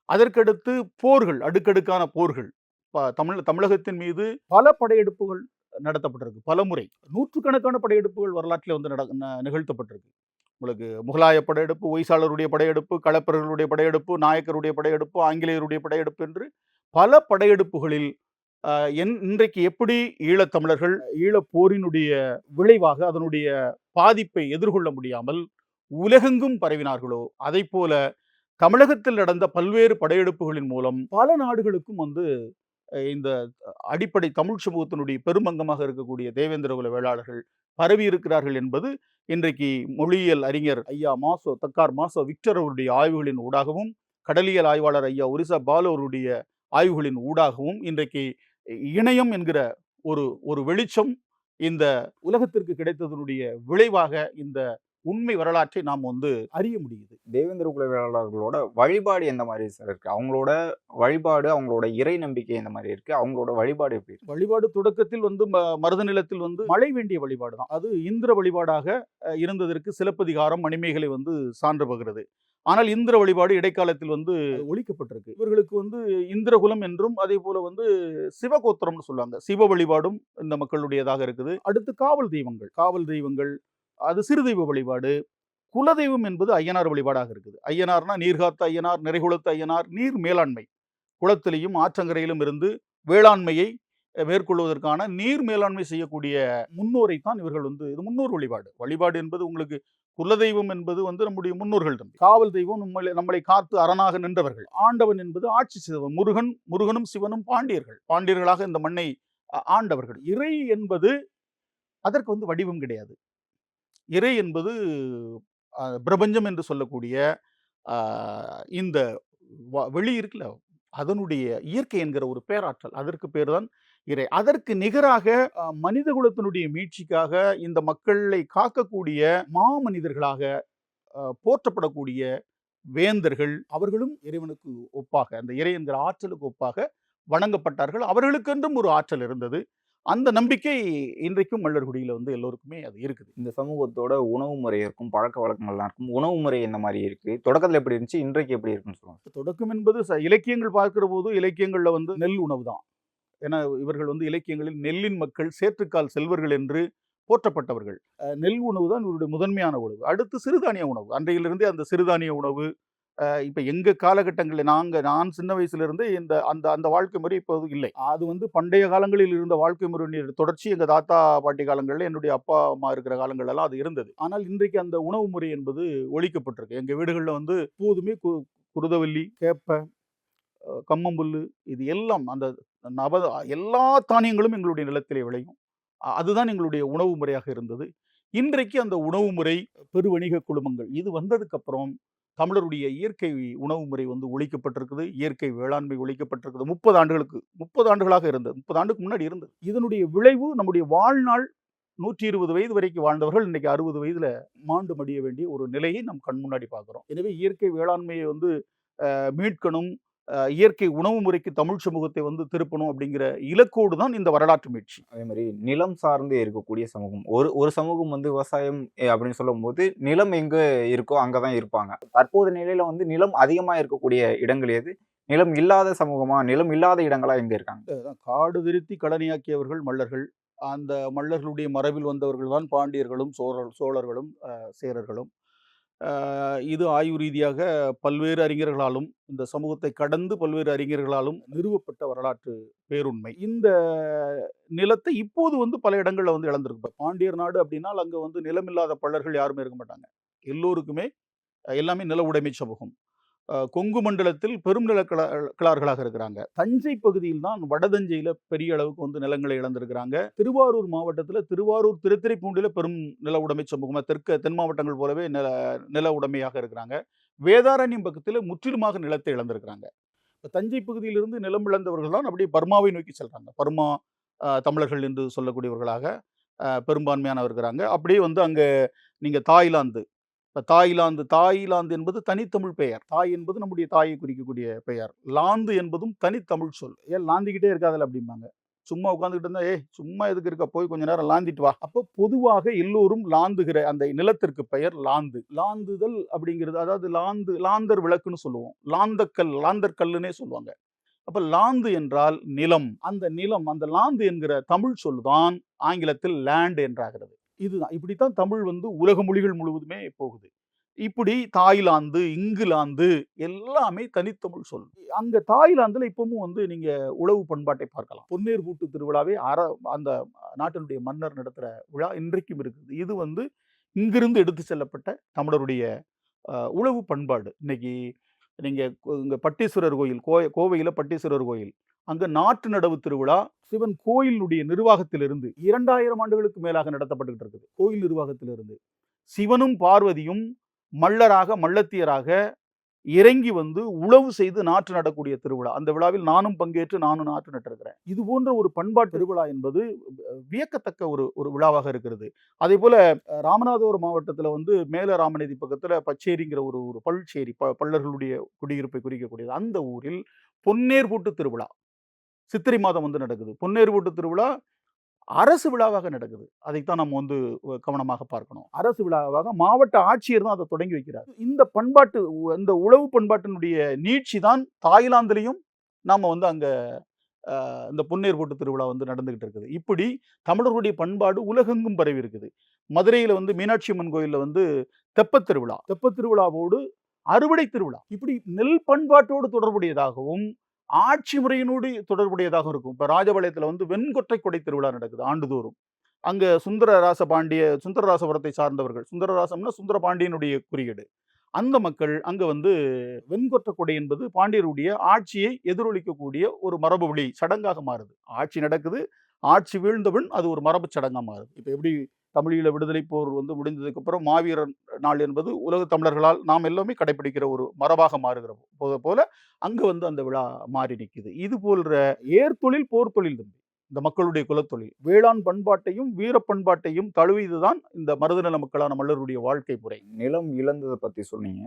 அதற்கடுத்து போர்கள், அடுக்கடுக்கான போர்கள். தமிழகத்தின் மீது பல படையெடுப்புகள் நடத்தப்பட்டிருக்கு. பல முறை நூற்றுக்கணக்கான படையெடுப்புகள் வரலாற்றில் நிகழ்த்தப்பட்டிருக்கு. உங்களுக்கு முகலாய படையெடுப்பு, ஒய்சாளருடைய படையெடுப்பு, களப்பிரர்களுடைய படையெடுப்பு, நாயக்கருடைய படையெடுப்பு, ஆங்கிலேயருடைய படையெடுப்பு என்று பல படையெடுப்புகளில் இன்றைக்கு எப்படி ஈழத்தமிழர்கள் ஈழப்போரினுடைய விளைவாக அதனுடைய பாதிப்பை எதிர்கொள்ள முடியாமல் உலகெங்கும் பரவினார்களோ, அதை போல தமிழகத்தில் நடந்த பல்வேறு படையெடுப்புகளின் மூலம் பல நாடுகளுக்கும் இந்த அடிப்படை தமிழ் சமூகத்தினுடைய பெருமங்கமாக இருக்கக்கூடிய தேவேந்திரகுல வேளாளர்கள் பரவி இருக்கிறார்கள் என்பது இன்றைக்கு மொழியியல் அறிஞர் ஐயா தக்கார் மாசோ விக்டர் அவருடைய ஆய்வுகளின் ஊடாகவும், கடலியல் ஆய்வாளர் ஐயா ஒரிசா பாலு அவருடைய ஆய்வுகளின் ஊடாகவும் இன்றைக்கு இணையம் என்கிற ஒரு வெளிச்சம் இந்த உலகத்திற்கு கிடைத்ததனுடைய விளைவாக இந்த உண்மை வரலாற்றை நாம் அறிய முடியுது. தேவேந்திர குல வேளாளர்களோட வழிபாடு எந்த மாதிரி சார் இருக்கு? அவங்களோட வழிபாடு, அவங்களோட இறை நம்பிக்கை எந்த மாதிரி இருக்கு? அவங்களோட வழிபாடு எப்படி இருக்கு? வழிபாடு தொடக்கத்தில் மருத நிலத்தில் மழை வேண்டிய வழிபாடு தான். அது இந்திர வழிபாடாக இருந்ததற்கு சிலப்பதிகாரம், மணிமேகலை சான்று பகிறது. ஆனால் இந்திர வழிபாடு இடைக்காலத்தில் ஒழிக்கப்பட்டிருக்கு. இவர்களுக்கு இந்திரகுலம் என்றும் அதே போல சிவகோத்திரம்னு சொல்லுவாங்க. சிவ வழிபாடும் இந்த மக்களுடையதாக இருக்குது. அடுத்து காவல் தெய்வங்கள் அது சிறு தெய்வ வழிபாடு. குலதெய்வம் என்பது ஐயனார் வழிபாடாக இருக்குது. ஐயனார்னா நீர்காத்த ஐயனார், நிறைகுளத்து ஐயனார், நீர் மேலாண்மை, குளத்திலையும் ஆற்றங்கரையிலும் இருந்து வேளாண்மையை மேற்கொள்வதற்கான நீர் மேலாண்மை செய்யக்கூடிய முன்னோரை தான் இவர்கள் இது முன்னோர் வழிபாடு என்பது உங்களுக்கு குலதெய்வம் என்பது நம்முடைய முன்னோர்கள் தம்பி. காவல் தெய்வம் நம்மளை காத்து அரணாக நின்றவர்கள். ஆண்டவன் என்பது ஆட்சி செய்தவன். முருகனும் சிவனும் பாண்டியர்களாக இந்த மண்ணை ஆண்டவர்கள். இறை என்பது அதற்கு வடிவம் கிடையாது. இறை என்பது பிரபஞ்சம் என்று சொல்லக்கூடிய இந்த வெளி இருக்குல்ல, அதனுடைய இயற்கை என்கிற ஒரு பேராற்றல், அதற்கு பேர் தான் இறை. அதற்கு நிகராக மனித குலத்தினுடைய மீட்சிக்காக இந்த மக்களை காக்கக்கூடிய மாமனிதர்களாக போற்றப்படக்கூடிய வேந்தர்கள், அவர்களும் இறைவனுக்கு ஒப்பாக, அந்த இறை என்கிற ஆற்றலுக்கு ஒப்பாக வணங்கப்பட்டார்கள். அவர்களுக்கென்றும் ஒரு ஆற்றல் இருந்தது. அந்த நம்பிக்கை இன்றைக்கும் மல்லர்குடியில எல்லோருக்குமே அது இருக்குது. இந்த சமூகத்தோட உணவு முறை இருக்கும், பழக்க வழக்கங்கள்லாம் இருக்கும். உணவு முறை என்ன மாதிரி இருக்கு? தொடக்கத்தில் எப்படி இருந்துச்சு, இன்றைக்கு எப்படி இருக்குன்னு சொல்லுவாங்க. தொடக்கம் என்பது இலக்கியங்கள் பார்க்கிற போது இலக்கியங்கள்ல நெல் உணவு தான். ஏன்னா இவர்கள் இலக்கியங்களில் நெல்லின் மக்கள், சேற்றுக்கால் செல்வர்கள் என்று போற்றப்பட்டவர்கள். நெல் உணவு தான் இவருடைய முதன்மையான உணவு. அடுத்து சிறுதானிய உணவு. அன்றையிலிருந்தே அந்த சிறுதானிய உணவு இப்ப எங்க காலகட்டங்களில் நான் சின்ன வயசுல இருந்து அந்த வாழ்க்கை முறை இப்போது இல்லை. அது பண்டைய காலங்களில் இருந்த வாழ்க்கை முறையின் தொடர்ச்சி. எங்க தாத்தா பாட்டி காலங்களில், என்னுடைய அப்பா அம்மா இருக்கிற காலங்கள்லாம் அது இருந்தது. ஆனால் இன்றைக்கு அந்த உணவு முறை என்பது ஒழிக்கப்பட்டிருக்கு. எங்க வீடுகளில் எப்போதுமே குருதவல்லி, கேப்பை, கம்மம்புல்லு, இது எல்லாம் அந்த எல்லா தானியங்களும் எங்களுடைய நிலத்திலே விளையும். அதுதான் எங்களுடைய உணவு முறையாக இருந்தது. இன்றைக்கு அந்த உணவு முறை பெருவணிக குழுமங்கள் இது வந்ததுக்கு அப்புறம் தமிழருடைய இயற்கை உணவு முறை ஒழிக்கப்பட்டிருக்குது. இயற்கை வேளாண்மை ஒழிக்கப்பட்டிருக்குது. 30 ஆண்டுகளாக இருந்தது. 30 ஆண்டுக்கு முன்னாடி இருந்தது. இதனுடைய விளைவு நம்முடைய வாழ்நாள் 120 வயது வரைக்கும் வாழ்ந்தவர்கள் இன்னைக்கு 60 வயதுல மாண்டு மடிய வேண்டிய ஒரு நிலையை நம் கண் முன்னாடி பார்க்கிறோம். எனவே இயற்கை வேளாண்மையை மீட்கணும், இயற்கை உணவு முறைக்கு தமிழ் சமூகத்தை திருப்பணும் அப்படிங்கிற இலக்கோடு தான் இந்த வரலாற்று மீட்சி. அதே மாதிரி நிலம் சார்ந்து இருக்கக்கூடிய சமூகம், ஒரு சமூகம் விவசாயம் அப்படின்னு சொல்லும் போது நிலம் எங்க இருக்கோ அங்கதான் இருப்பாங்க. தற்போது நிலையில நிலம் அதிகமா இருக்கக்கூடிய இடங்கள் எது? நிலம் இல்லாத சமூகமா, நிலம் இல்லாத இடங்களா எங்க இருக்காங்க? காடு திருத்தி கடனியாக்கியவர்கள் மல்லர்கள். அந்த மல்லர்களுடைய மரபில் வந்தவர்கள் தான் பாண்டியர்களும் சோழர்களும் சேரர்களும். இது ஆய்வு ரீதியாக பல்வேறு அறிஞர்களாலும், இந்த சமூகத்தை கடந்து பல்வேறு அறிஞர்களாலும் நிறுவப்பட்ட வரலாற்று பேருண்மை. இந்த நிலத்தை இப்போது வந்து பல இடங்கள்ல வந்து இழந்திருக்கு. இப்ப பாண்டியர் நாடு அப்படின்னால் அங்க வந்து நிலமில்லாத பள்ளர்கள் யாருமே இருக்க மாட்டாங்க. எல்லோருக்குமே எல்லாமே நில உடைமை சமூகம். கொங்கு மண்டலத்தில் பெரும் கிளார்களாக இருக்கிறாங்க. தஞ்சை பகுதியில் தான் வடதஞ்சையில பெரிய அளவுக்கு வந்து நிலங்களை இழந்திருக்கிறாங்க. திருவாரூர் மாவட்டத்தில் திருவாரூர் திருத்துறைப்பூண்டில பெரும் நில உடைமை சமூகமா தென் மாவட்டங்கள் போலவே நில உடைமையாக இருக்கிறாங்க. வேதாரண்யம் பக்கத்தில் முற்றிலுமாக நிலத்தை இழந்திருக்கிறாங்க. தஞ்சை பகுதியிலிருந்து நிலம் இழந்தவர்கள் தான் அப்படியே பர்மாவை நோக்கி செல்றாங்க. பர்மா தமிழர்கள் என்று சொல்லக்கூடியவர்களாக பெரும்பான்மையானவர் இருக்கிறாங்க. அப்படியே வந்து அங்க நீங்க தாய்லாந்து தாய்லாந்து என்பது தனித்தமிழ் பெயர். தாய் என்பது நம்முடைய தாயை குறிக்கக்கூடிய பெயர். லாந்து என்பதும் தனித்தமிழ் சொல். ஏன் லாந்திக்கிட்டே இருக்காதுல்ல அப்படிம்பாங்க. சும்மா உட்காந்துக்கிட்டு இருந்தா, சும்மா எதுக்கு இருக்க, போய் கொஞ்ச நேரம் லாந்திட்டு வா. அப்போ பொதுவாக எல்லோரும் லாந்துகிற அந்த நிலத்திற்கு பெயர் லாந்து. லாந்துதல் அப்படிங்கிறது, அதாவது லாந்தர் விளக்குன்னு சொல்லுவோம். லாந்தர் கல்லுன்னே சொல்லுவாங்க. அப்ப லாந்து என்றால் நிலம். அந்த லாந்து என்கிற தமிழ் சொல் தான் ஆங்கிலத்தில் லேண்ட் என்றாகிறது. இதுதான். இப்படித்தான் தமிழ் வந்து உலக மொழிகள் முழுவதுமே போகுது. இப்படி தாய்லாந்து, இங்கிலாந்து எல்லாமே தனித்தமிழ் சொல். அங்க தாய்லாந்துல இப்பவும் வந்து நீங்க உழவு பண்பாட்டை பார்க்கலாம். பொன்னேர் பூட்டு திருவிழாவே அந்த நாட்டினுடைய மன்னர் நடத்துற விழா இன்றைக்கும் இருக்குது. இது வந்து இங்கிருந்து எடுத்து செல்லப்பட்ட தமிழருடைய உழவு பண்பாடு. இன்னைக்கு நீங்க இங்க பட்டீஸ்வரர் கோயில், கோவையில பட்டீஸ்வரர் கோயில், அங்க நாட்டு நடவு திருவிழா சிவன் கோயிலுடைய நிர்வாகத்திலிருந்து 2000 ஆண்டுகளுக்கு மேலாக நடத்தப்பட்டுக்கிட்டு இருக்குது. கோயில் நிர்வாகத்திலிருந்து சிவனும் பார்வதியும் மல்லத்தியராக இறங்கி வந்து உழவு செய்து நாற்று நடக்கூடிய திருவிழா. அந்த விழாவில் நானும் பங்கேற்று நாற்று நட்டிருக்கிறேன். இது போன்ற ஒரு பண்பாட்டு திருவிழா என்பது வியக்கத்தக்க ஒரு விழாவாக இருக்கிறது. அதே போல ராமநாதபுரம் மாவட்டத்தில் வந்து மேல ராமநதி பக்கத்துல பச்சேரிங்கிற ஒரு பல்சேரி, பள்ளர்களுடைய குடியிருப்பை குறிக்கக்கூடியது. அந்த ஊரில் பொன்னேர் பூட்டு திருவிழா சித்திரை மாதம் வந்து நடக்குது. பொன்னேர் பூட்டு திருவிழா அரசு விழாவாக நடக்குது. அதைத்தான் நம்ம வந்து கவனமாக பார்க்கணும். அரசு விழாவாக மாவட்ட ஆட்சியர் தான் அதை தொடங்கி வைக்கிறார். இந்த உழவு பண்பாட்டினுடைய நீட்சி தான் தாய்லாந்திலையும் நாம வந்து அங்க இந்த பொன்னேர் பூட்டு திருவிழா வந்து நடந்துகிட்டு இருக்குது. இப்படி தமிழர்களுடைய பண்பாடு உலகெங்கும் பரவி இருக்குது. மதுரையில வந்து மீனாட்சி அம்மன் கோயில்ல வந்து தெப்பத் திருவிழாவோடு அறுவடை திருவிழா, இப்படி நெல் பண்பாட்டோடு தொடர்புடையதாகவும் ஆட்சி முறையினோடு தொடர்புடையதாக இருக்கும். இப்ப ராஜபாளையத்துல வந்து வெண்கொற்றை கொடை திருவிழா நடக்குது ஆண்டுதோறும். அங்க சுந்தரராசபுரத்தை சார்ந்தவர்கள், சுந்தரராசம்னா சுந்தர பாண்டியனுடைய குறியீடு. அந்த மக்கள் அங்க வந்து வெண்கொற்ற கொடை என்பது பாண்டியருடைய ஆட்சியை எதிரொலிக்கக்கூடிய ஒரு மரபு வழி சடங்காக மாறுது. ஆட்சி நடக்குது, ஆட்சி வீழ்ந்தவன் அது ஒரு மரபு சடங்கா மாறுது. இப்ப எப்படி தமிழீழ விடுதலை போர் வந்து முடிந்ததுக்கு அப்புறம் மாவீரர் நாள் என்பது உலக தமிழர்களால் நாம் எல்லாமே கடைபிடிக்கிற ஒரு மரபாக மாறுகிற போல அங்க வந்து அந்த விழா மாறி நிற்குது. இது போன்ற ஏர்தொழில் போர் தொழில் தம்பி, இந்த மக்களுடைய குலத்தொழில் வேளாண் பண்பாட்டையும் வீர பண்பாட்டையும் தழுவியதுதான் இந்த மருதநில மக்களான மல்லருடைய வாழ்க்கை முறை. நிலம் இழந்ததை பத்தி சொன்னீங்க.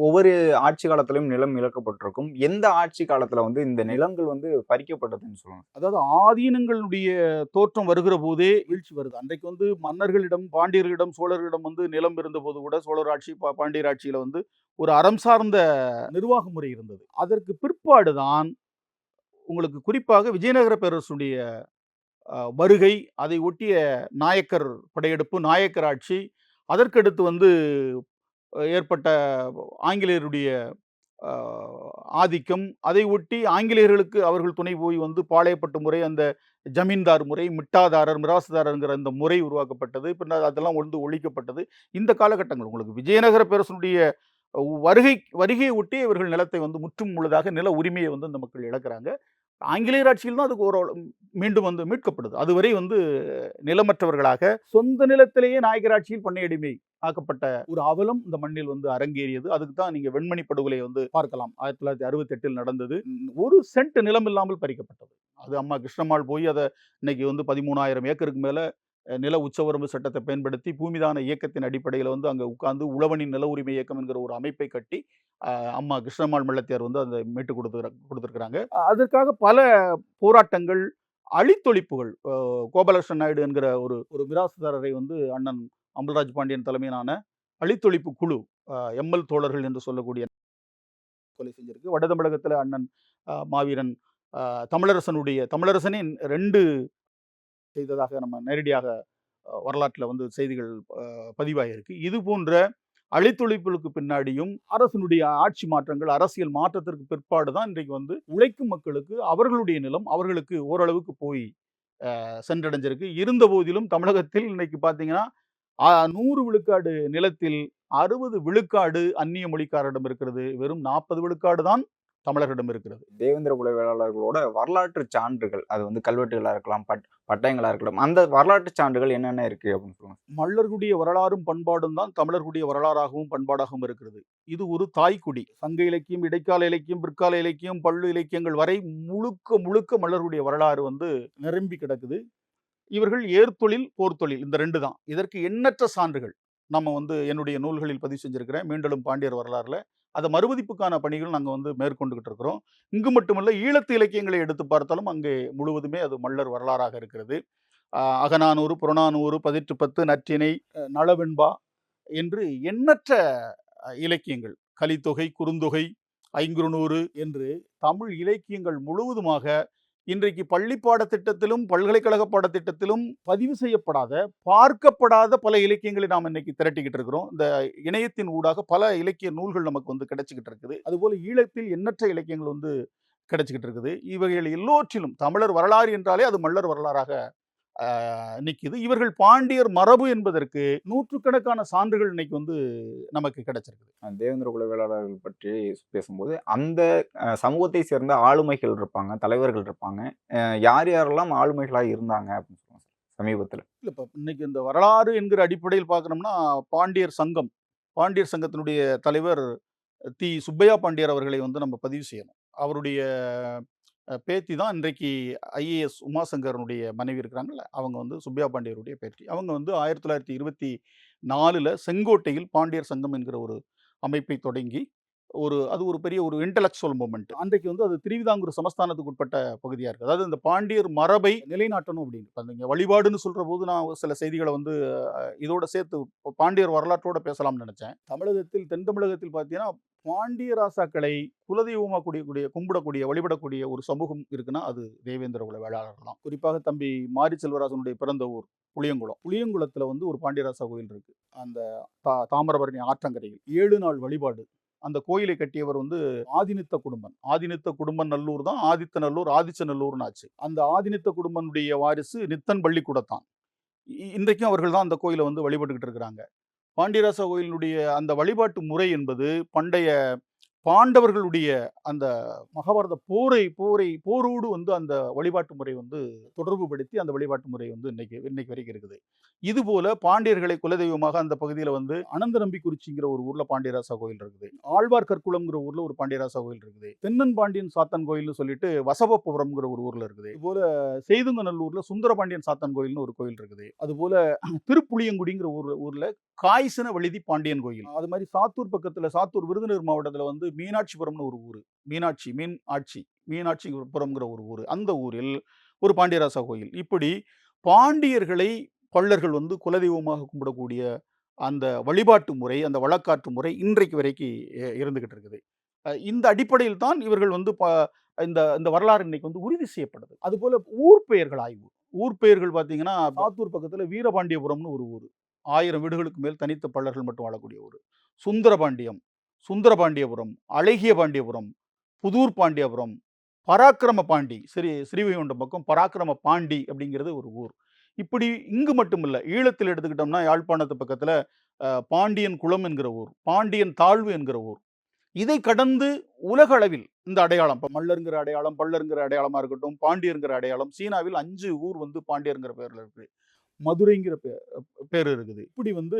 ஒவ்வொரு ஆட்சி காலத்திலும் நிலம் இழக்கப்பட்டிருக்கும். எந்த ஆட்சி காலத்துல வந்து இந்த நிலங்கள் வந்து பறிக்கப்பட்டதுன்னு சொல்லுவாங்க? அதாவது ஆதீனங்களுடைய தோற்றம் வருகிற போதே வீழ்ச்சி வருது. அன்றைக்கு வந்து மன்னர்களிடம், பாண்டியர்களிடம், சோழர்களிடம் வந்து நிலம் இருந்த போது கூட சோழர் ஆட்சி, பாண்டியர் ஆட்சியில வந்து ஒரு அறம் சார்ந்த நிர்வாக முறை இருந்தது. அதற்கு பிற்பாடுதான் உங்களுக்கு குறிப்பாக விஜயநகர பேரரசுடைய வருகை, அதை ஒட்டிய நாயக்கர் படையெடுப்பு, நாயக்கர் ஆட்சி, அதற்கடுத்து வந்து ஏற்பட்ட ஆங்கிலேயருடைய ஆதிக்கம், அதை ஒட்டி ஆங்கிலேயர்களுக்கு அவர்கள் துணை போய் வந்து பாளையப்பட்டு முறை, அந்த ஜமீன்தார் முறை, மிட்டாதாரர், மிராசுதாரர்ங்கிற அந்த முறை உருவாக்கப்பட்டது. பின்னர் அதெல்லாம் வந்து ஒழிக்கப்பட்டது. இந்த காலகட்டங்கள் உங்களுக்கு விஜயநகர பேரரசுடைய வருகையை ஒட்டி இவர்கள் நிலத்தை வந்து முற்றும் முழுதாக நில உரிமையை வந்து இந்த மக்கள் இழக்கிறாங்க. ஆங்கிலேயர் ஆட்சியில் தான் அதுக்கு மீண்டும் வந்து மீட்கப்படுது. அதுவரை வந்து நிலமற்றவர்களாக சொந்த நிலத்திலேயே நாயக்கர் ஆட்சியில் பண்ணையடிமை ஆக்கப்பட்ட ஒரு அவலம் இந்த மண்ணில் வந்து அரங்கேறியது. அதுக்கு தான் நீங்க வெண்மணி படுகொலையை வந்து பார்க்கலாம். 1968 நடந்தது. ஒரு சென்ட் நிலம் இல்லாமல் பறிக்கப்பட்டது. அது அம்மா கிருஷ்ணம்மாள் போய் அதை இன்னைக்கு வந்து 13,000 ஏக்கருக்கு மேல நில உச்சவரம்பு சட்டத்தை பயன்படுத்தி பூமிதான இயக்கத்தின் அடிப்படையில் வந்து அங்கே உட்கார்ந்து உழவனின் நில உரிமை இயக்கம் என்கிற ஒரு அமைப்பை கட்டி அம்மா கிருஷ்ணம்மாள் மெள்ளத்தியார் வந்து அதை மீட்டு கொடுத்துருக்குறாங்க. அதற்காக பல போராட்டங்கள், அழித்தொழிப்புகள். கோபாலகிருஷ்ணன் நாயுடு என்கிற ஒரு மிராசுதாரரை வந்து அண்ணன் அமல்ராஜ் பாண்டியன் தலைமையிலான அழித்தொழிப்பு குழு, எம்எல் தோழர்கள் என்று சொல்லக்கூடிய கொலை செஞ்சிருக்கு. வட தமிழகத்தில் அண்ணன் மாவீரன் தமிழரசனே 2 செய்ததாக நம்ம நேரடியாக வரலாற்றில் வந்து செய்திகள் பதிவாகிருக்கு. இது போன்ற அழித்தொழிப்புக்கு பின்னாடியும் அரசனுடைய ஆட்சி மாற்றங்கள், அரசியல் மாற்றத்திற்கு பிற்பாடு தான் இன்றைக்கு வந்து உழைக்கும் மக்களுக்கு அவர்களுடைய நிலம் அவர்களுக்கு ஓரளவுக்கு போய் சென்றடைஞ்சிருக்கு. இருந்த போதிலும் தமிழகத்தில் இன்னைக்கு பார்த்தீங்கன்னா 100 விழுக்காடு நிலத்தில் 60 விழுக்காடு அந்நிய மொழிக்காரரிடம் இருக்கிறது. வெறும் 40 விழுக்காடு தான் தமிழர்களிடம் இருக்கிறது. தேவேந்திர குல வேளாளர்களோட வரலாற்று சான்றுகள், அது வந்து கல்வெட்டுகளா இருக்கலாம், பட்டயங்களா இருக்கலாம், அந்த வரலாற்று சான்றுகள் என்னென்ன இருக்கு அப்படின்னு சொல்லுங்க. மல்லர்களுடைய வரலாறும் பண்பாடும் தான் தமிழர்களுடைய வரலாறாகவும் பண்பாடாகவும் இருக்கிறது. இது ஒரு தாய்க்குடி. சங்க இலக்கியம், இடைக்கால இலக்கியம், பிற்கால இலக்கியம், பள்ளு இலக்கியங்கள் வரை முழுக்க முழுக்க மல்லர்களுடைய வரலாறு வந்து நிரம்பி கிடக்குது. இவர்கள் ஏர்தொழில், போர்த்தொழில் இந்த 2 தான். இதற்கு எண்ணற்ற சான்றுகள் நம்ம வந்து என்னுடைய நூல்களில் பதிவு செஞ்சிருக்கிறேன். மீண்டலும் பாண்டியர் வரலாறுல அதை மறுபதிப்புக்கான பணிகள் நாங்கள் வந்து மேற்கொண்டுகிட்டு இருக்கிறோம். இங்கு மட்டுமல்ல, ஈழத்து இலக்கியங்களை எடுத்து பார்த்தாலும் அங்கே முழுவதுமே அது மல்லர் வரலாறாக இருக்கிறது. அகநானூறு, புறநானூறு, 1810, நற்றிணை, நளவெண்பா என்று எண்ணற்ற இலக்கியங்கள், கலித்தொகை, குறுந்தொகை, ஐங்குறுநூறு என்று தமிழ் இலக்கியங்கள் முழுவதுமாக இன்றைக்கு பள்ளி பாடத்திட்டத்திலும் பல்கலைக்கழக பாடத்திட்டத்திலும் பதிவு செய்யப்படாத, பார்க்கப்படாத பல இலக்கியங்களை நாம் இன்னைக்கு திரட்டிக்கிட்டு இருக்கிறோம். இந்த இணையத்தின் ஊடாக பல இலக்கிய நூல்கள் நமக்கு வந்து கிடைச்சிக்கிட்டு இருக்குது. அதுபோல ஈழத்தில் எண்ணற்ற இலக்கியங்கள் வந்து கிடைச்சிக்கிட்டு இருக்குது. இவைகள் எல்லோற்றிலும் தமிழர் வரலாறு என்றாலே அது மல்லர் வரலாறாக நிற்குது. இவர்கள் பாண்டியர் மரபு என்பதற்கு நூற்றுக்கணக்கான சான்றுகள் இன்னைக்கு வந்து நமக்கு கிடைச்சிருக்குது. தேவேந்திர குல வேளாளர்கள் பற்றி பேசும்போது அந்த சமூகத்தை சேர்ந்த ஆளுமைகள் இருப்பாங்க, தலைவர்கள் இருப்பாங்க. யார் யாரெல்லாம் ஆளுமைகளாக இருந்தாங்க அப்படின்னு சொல்லுவாங்க சமீபத்தில். இல்லை, இப்போ இன்னைக்கு இந்த வரலாறு என்கிற அடிப்படையில் பார்க்கணும்னா பாண்டியர் சங்கம், பாண்டியர் சங்கத்தினுடைய தலைவர் சுப்பையா பாண்டியர் அவர்களை வந்து நம்ம பதிவு செய்யணும். அவருடைய பேத்தி தான் இன்றைக்கு ஐஏஎஸ் உமாசங்கரனுடைய மனைவி இருக்கிறாங்கல்ல, அவங்க வந்து சுப்பையா பாண்டியருடைய பேத்தி. அவங்க வந்து 1924 செங்கோட்டையில் பாண்டியர் சங்கம் என்கிற ஒரு அமைப்பை தொடங்கி அது ஒரு பெரிய ஒரு இன்டலெக்சுவல் மூமெண்ட். அன்றைக்கு வந்து அது திருவிதாங்கூர் சமஸ்தானத்துக்கு உட்பட்ட பகுதியாக இருக்குது. அதாவது இந்த பாண்டியர் மரபை நிலைநாட்டணும் அப்படின்னு நீங்கள் வழிபாடுன்னு சொல்கிற போது நான் சில செய்திகளை வந்து இதோட சேர்த்து பாண்டியர் வரலாற்றோட பேசலாம்னு நினச்சேன். தமிழகத்தில், தென் தமிழகத்தில் பார்த்தீங்கன்னா பாண்டிய ராசாக்களை குலதெய்வமாக கும்பிடக்கூடிய, வழிபடக்கூடிய ஒரு சமூகம் இருக்குன்னா அது தேவேந்திர குல வேளாளர்கள் தான். குறிப்பாக தம்பி மாரி செல்வராசனுடைய பிறந்த ஊர் புளியங்குளத்தில் வந்து ஒரு பாண்டியராசா கோயில் இருக்கு. அந்த தாமிரபரணி ஆற்றங்கரையில் 7 நாள் வழிபாடு. அந்த கோயிலை கட்டியவர் வந்து ஆதினித்த குடும்பன் நல்லூர் தான் ஆதித்த நல்லூர், ஆதிச்ச நல்லூர்னு ஆச்சு. அந்த ஆதினித்த குடும்பனுடைய வாரிசு நித்தன் பள்ளிக்கூடத்தான். இன்றைக்கும் அவர்கள் தான் அந்த கோயிலை வந்து வழிபட்டுக்கிட்டு இருக்கிறாங்க. பாண்டியராசா கோயிலினுடைய அந்த வழிபாட்டு முறை என்பது பண்டைய பாண்டவர்களுடைய அந்த மகாபாரத போரோடு வந்து அந்த வழிபாட்டு முறை வந்து தொடர்பு படுத்தி அந்த வழிபாட்டு முறை வந்து இன்னைக்கு வரைக்கும் இருக்குது. இது போல பாண்டியர்களை குலதெய்வமாக அந்த பகுதியில் வந்து அனந்த நம்பிக்குறிச்சிங்கிற ஒரு ஊர்ல பாண்டியராசா கோயில் இருக்குது. ஆழ்வார்கற்குளம்ங்கிற ஊர்ல ஒரு பாண்டியராசா கோயில் இருக்குது. தென்னன் பாண்டியன் சாத்தன் கோயில்னு சொல்லிட்டு வசவபுரம்ங்கிற ஒரு ஊர்ல இருக்குது. இது போல செய்துங்கநல்லூர்ல சுந்தரபாண்டியன் சாத்தன் கோயில்னு ஒரு கோயில் இருக்குது. அது போல திருப்புளியங்குடிங்கிற ஊர்ல காய்சன வழுதி பாண்டியன் கோயில். அது மாதிரி சாத்தூர் பக்கத்துல, சாத்தூர் விருதுநகர் மாவட்டத்துல வந்து மீனாட்சிபுரம்னு ஒரு ஊர், மீனாட்சிபுரம்ங்கிற ஒரு ஊர். அந்த ஊரில் ஒரு பாண்டியராசா கோயில். இப்படி பாண்டியர்களை பல்லர்கள் வந்து குலதெய்வமாக கும்பிடக்கூடிய அந்த வழிபாட்டு முறை, அந்த வழக்காற்று முறை இன்றைக்கு வரைக்கும் இருந்துகிட்டு இருக்குது. இந்த அடிப்படையில் தான் இவர்கள் வந்து இந்த வரலாறு இன்னைக்கு வந்து உறுதி செய்யப்படுது. அதுபோல ஊர் பெயர்கள் ஆய்வு. ஊர் பெயர்கள் பார்த்தீங்கன்னா சாத்தூர் பக்கத்துல வீரபாண்டியபுரம்னு ஒரு ஊர். 1000 வீடுகளுக்கு மேல் தனித்த பல்லர்கள் மட்டும் வாழக்கூடிய ஊர். சுந்தரபாண்டியபுரம், அழகிய பாண்டியபுரம், புதூர் பாண்டியபுரம், பராக்கிரம பாண்டி, ஸ்ரீவைகுண்டம் பக்கம் பராக்கிரம பாண்டி அப்படிங்கிறது ஒரு ஊர். இப்படி இங்கு மட்டும் இல்லை, ஈழத்தில் எடுத்துக்கிட்டோம்னா யாழ்ப்பாணத்து பக்கத்துல பாண்டியன் குளம் என்கிற ஊர், பாண்டியன் தாழ்வு என்கிற ஊர். இதை கடந்து உலக அளவில் இந்த அடையாளம், இப்போ மல்லருங்கிற அடையாளம், பல்லருங்கிற அடையாளமா இருக்கட்டும், பாண்டியருங்கிற அடையாளம், சீனாவில் 5 ஊர் வந்து பாண்டியருங்கிற பேர்ல இருக்கு. மதுரைங்கிற பேர் இருக்குது. இப்படி வந்து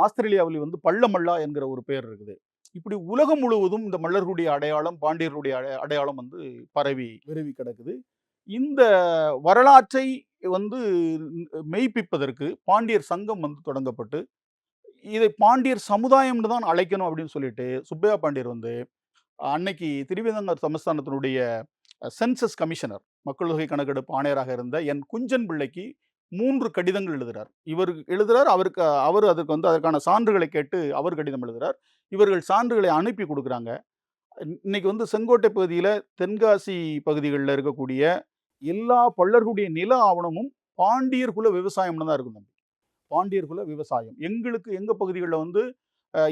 ஆஸ்திரேலியாவில் வந்து பள்ளமல்லா என்கிற ஒரு பேர் இருக்குது. இப்படி உலகம் முழுவதும் இந்த மல்லர்களுடைய அடையாளம், பாண்டியர்களுடைய அடையாளம் வந்து விரவி கிடக்குது. இந்த வரலாற்றை வந்து மெய்ப்பிப்பதற்கு பாண்டியர் சங்கம் வந்து தொடங்கப்பட்டு, இதை பாண்டியர் சமுதாயம்னு தான் அழைக்கணும் அப்படின்னு சொல்லிட்டு சுப்பையா பாண்டியர் வந்து அன்னைக்கு திருவிதாங்கூர் சமஸ்தானத்தினுடைய சென்சஸ் கமிஷனர், மக்கள் தொகை கணக்கெடுப்பு ஆணையராக இருந்த என் குஞ்சன் பிள்ளைக்கு 3 கடிதங்கள் எழுதுறார். இவர் எழுதுறார், அவர் அதுக்கு வந்து அதற்கான சான்றுகளை கேட்டு அவர் கடிதம் எழுதுறார். இவர்கள் சான்றுகளை அனுப்பி கொடுக்குறாங்க. இன்னைக்கு வந்து செங்கோட்டை பகுதியில், தென்காசி பகுதிகளில் இருக்கக்கூடிய எல்லா பல்லர்களுடைய நில ஆவணமும் பாண்டியர் குல விவசாயம்னு தான் இருக்கும் தம்பி. பாண்டியர் குல விவசாயம். எங்க பகுதிகளில் வந்து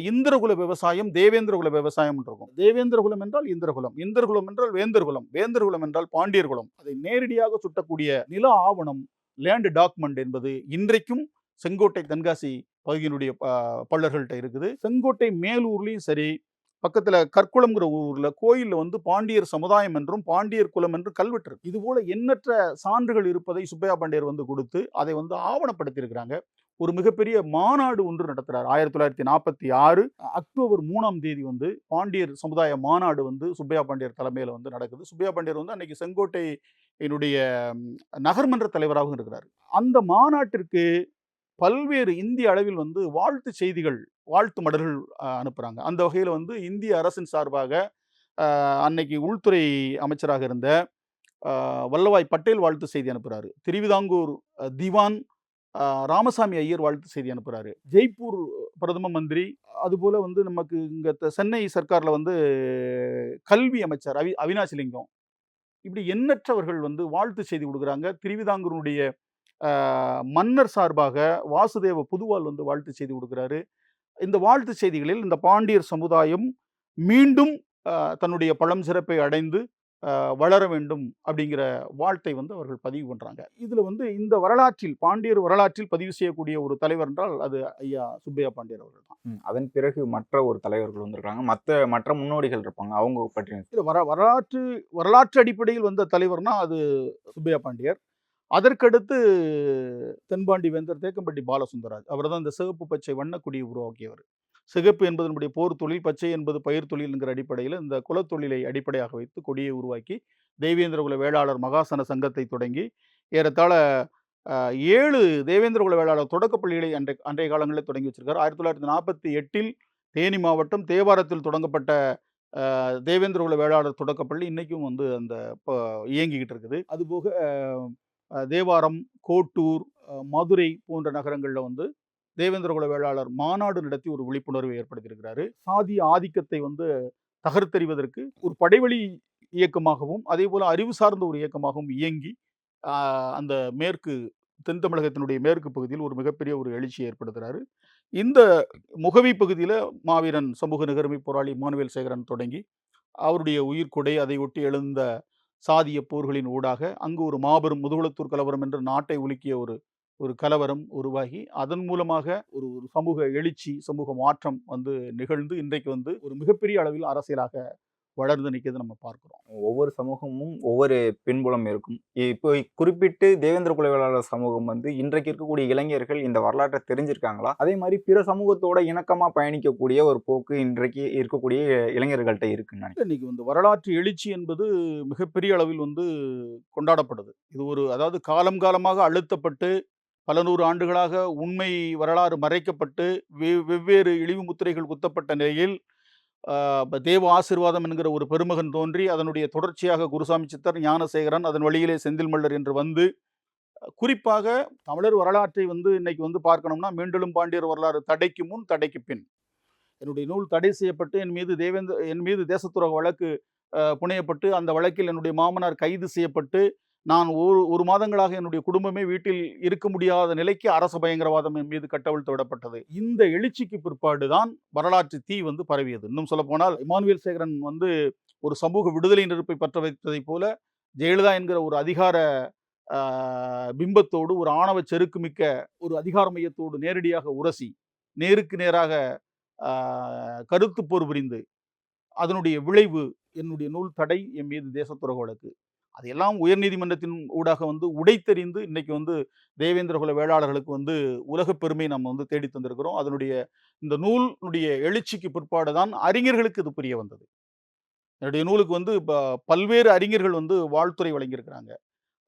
இந்திரகுல விவசாயம், தேவேந்திரகுல விவசாயம் இருக்கும். தேவேந்திரகுலம் என்றால் இந்திரகுலம், இந்திரகுலம் என்றால் வேந்தர்குலம், வேந்தர்குலம் என்றால் பாண்டியர்குலம். அதை நேரடியாக சுட்டக்கூடிய நில ஆவணம், லேண்ட் டாக்குமெண்ட் என்பது இன்றைக்கும் செங்கோட்டை தென்காசி பகுதியினுடைய பள்ளர்கள்ட்ட இருக்குது. செங்கோட்டை மேலூர்லயும் சரி, பக்கத்துல கற்குளம்ங்கிற ஊர்ல கோயில்ல வந்து பாண்டியர் சமுதாயம் என்றும் பாண்டியர் குலம் என்று கல்வெட்டு இருக்கு. இது போல எண்ணற்ற சான்றுகள் இருப்பதை சுப்பையா பாண்டியர் வந்து கொடுத்து அதை வந்து ஆவணப்படுத்தி இருக்கிறாங்க. ஒரு மிகப்பெரிய மாநாடு ஒன்று நடத்துறார். 1946 அக்டோபர் 3ஆம் தேதி வந்து பாண்டியர் சமுதாய மாநாடு வந்து சுப்பையா பாண்டியர் தலைமையில வந்து நடக்குது. சுப்பையா பாண்டியர் வந்து அன்னைக்கு செங்கோட்டையினுடைய நகர்மன்ற தலைவராகவும் இருக்கிறார். அந்த மாநாட்டிற்கு பல்வேறு இந்திய அளவில் வந்து வாழ்த்து செய்திகள், வாழ்த்து மடல்கள் அனுப்புறாங்க. அந்த வகையில் வந்து இந்திய அரசின் சார்பாக அன்னைக்கு உள்துறை அமைச்சராக இருந்த வல்லபாய் பட்டேல் வாழ்த்து செய்தி அனுப்புறாரு. திருவிதாங்கூர் திவான் ராமசாமி ஐயர் வாழ்த்து செய்தி அனுப்புறாரு. ஜெய்ப்பூர் பிரதம மந்திரி, அதுபோல வந்து நமக்கு இங்க சென்னை சர்க்கார்ல வந்து கல்வி அமைச்சர் அவினாசிலிங்கம், இப்படி எண்ணற்றவர்கள் வந்து வாழ்த்து செய்தி கொடுக்குறாங்க. திருவிதாங்கூருடைய மன்னர் சார்பாக வாசுதேவ புதுவால் வந்து வாழ்த்து செய்தி கொடுக்கிறாரு. இந்த வாழ்த்து செய்திகளில் இந்த பாண்டியர் சமுதாயம் மீண்டும் தன்னுடைய பழம் சிறப்பை அடைந்து வளர வேண்டும் அப்படிங்கிற வாழ்த்தை வந்து அவர்கள் பதிவு பண்றாங்க. இதுல வந்து இந்த வரலாற்றில், பாண்டியர் வரலாற்றில் பதிவு செய்யக்கூடிய ஒரு தலைவர் என்றால் அது ஐயா சுப்பையா பாண்டியர் அவர்கள் தான். அதன் பிறகு மற்ற ஒரு தலைவர்கள் வந்திருக்காங்க, மற்ற முன்னோடிகள் இருப்பாங்க, அவங்க பற்றி வரலாற்று அடிப்படையில் வந்த தலைவர்னா அது சுப்பையா பாண்டியர். அதற்கடுத்து தென்பாண்டி வேந்தர் தேக்கம்பட்டி பாலசுந்தராஜ், அவர் தான் இந்த சிகப்பு பச்சை வண்ணக்குடியை உருவாக்கியவர். சிகப்பு என்பது நம்முடைய போர் தொழில், பச்சை என்பது பயிர் தொழில் என்கிற அடிப்படையில் இந்த குலத்தொழிலை அடிப்படையாக வைத்து கொடியை உருவாக்கி தேவேந்திரகுல வேளாளர் மகாசன சங்கத்தை தொடங்கி ஏறத்தாழ 7 தேவேந்திரகுல வேளாளர் தொடக்கப்பள்ளிகளை அன்றைய காலங்களில் தொடங்கி வச்சிருக்காரு. 1948 தேனி மாவட்டம் தேவாரத்தில் தொடங்கப்பட்ட தேவேந்திரகுல வேளாளர் தொடக்கப்பள்ளி இன்னைக்கும் வந்து அந்த இயங்கிக்கிட்டு இருக்குது. அதுபோக தேவாரம், கோட்டூர், மதுரை போன்ற நகரங்களில் வந்து தேவேந்திரகுல வேளாளர் மாநாடு நடத்தி ஒரு விழிப்புணர்வை ஏற்படுத்தியிருக்கிறாரு. சாதி ஆதிக்கத்தை வந்து தகர்த்தெறிவதற்கு ஒரு படைவழி இயக்கமாகவும் அதே போல அறிவு சார்ந்த ஒரு இயக்கமாகவும் இயங்கி அந்த தென் தமிழகத்தினுடைய மேற்கு பகுதியில் ஒரு மிகப்பெரிய ஒரு எழுச்சியை ஏற்படுத்துகிறாரு. இந்த முகவி பகுதியில் மாவீரன் சமூக நிகர்மை போராளி இமானுவேல் சேகரன் தொடங்கி அவருடைய உயிர்கொடை, அதை ஒட்டி எழுந்த சாதிய போர்களின் ஊடாக அங்கு ஒரு மாபெரும் முதுகுளத்தூர் கலவரம் என்று நாட்டை உலுக்கிய ஒரு கலவரம் உருவாகி அதன் மூலமாக ஒரு சமூக எழுச்சி, சமூக மாற்றம் வந்து நிகழ்ந்து இன்றைக்கு வந்து ஒரு மிகப்பெரிய அளவில் அரசியலாக வளர்ந்து நிற்கிறது நம்ம பார்க்கிறோம். ஒவ்வொரு சமூகமும் ஒவ்வொரு பின்புலம் இருக்கும். இப்போ குறிப்பிட்டு தேவேந்திரகுல வேளாளர் சமூகம் வந்து இன்றைக்கு இருக்கக்கூடிய இளைஞர்கள் இந்த வரலாற்றை தெரிஞ்சிருக்காங்களா? அதே மாதிரி பிற சமூகத்தோட இணக்கமா பயணிக்கக்கூடிய ஒரு போக்கு இன்றைக்கு இருக்கக்கூடிய இளைஞர்கள்ட்ட இருக்குன்னு இன்னைக்கு வந்து வரலாற்று எழுச்சி என்பது மிகப்பெரிய அளவில் வந்து கொண்டாடப்படுது. இது அதாவது காலமாக அழுத்தப்பட்டு பல நூறு ஆண்டுகளாக உண்மை வரலாறு மறைக்கப்பட்டு வெவ்வேறு இழிவு முத்திரைகள் குத்தப்பட்ட நிலையில் தேவ ஆசீர்வாதம் என்கிற ஒரு பெருமகன் தோன்றி அதனுடைய தொடர்ச்சியாக குருசாமி சித்தர், ஞானசேகரன், அதன் வழியிலே செந்தில் மல்லர் என்று வந்து குறிப்பாக தமிழர் வரலாற்றை வந்து இன்னைக்கு வந்து பார்க்கணும்னா மீண்டும் பாண்டியர் வரலாறு தடைக்கு முன் தடைக்கு பின். என்னுடைய நூல் தடை செய்யப்பட்டு என் மீது தேசத்துரோக வழக்கு புனையப்பட்டு அந்த வழக்கில் என்னுடைய மாமனார் கைது செய்யப்பட்டு நான் ஒரு மாதங்களாக என்னுடைய குடும்பமே வீட்டில் இருக்க முடியாத நிலைக்கு அரச பயங்கரவாதம் என் மீது கட்டவிழ்த்து விடப்பட்டது. இந்த எழுச்சிக்கு பிற்பாடுதான் வரலாற்று தீ வந்து பரவியது. இன்னும் சொல்ல போனால் இமானுவேல் சேகரன் வந்து ஒரு சமூக விடுதலை நெருப்பை பற்ற வைத்ததை போல ஜெயலலிதா என்கிற ஒரு அதிகார பிம்பத்தோடு, ஒரு ஆணவ செருக்கு மிக்க ஒரு அதிகார மையத்தோடு நேரடியாக உரசி நேருக்கு நேராக கருத்து போர் புரிந்து அதனுடைய விளைவு என்னுடைய நூல் தடை, என் மீது தேசத்துரோக வழக்கு, அதையெல்லாம் உயர்நீதிமன்றத்தின் ஊடாக வந்து உடைத்தெறிந்து இன்னைக்கு வந்து தேவேந்திரகுல வேளாளர்களுக்கு வந்து உலக பெருமை நம்ம வந்து தேடி தந்திருக்கிறோம். அதனுடைய இந்த நூலுடைய எழுச்சிக்கு பிற்பாடு தான் அறிஞர்களுக்கு இது புரிய வந்தது. என்னுடைய நூலுக்கு வந்து பல்வேறு அறிஞர்கள் வந்து வாழ்த்துறை வழங்கியிருக்கிறாங்க.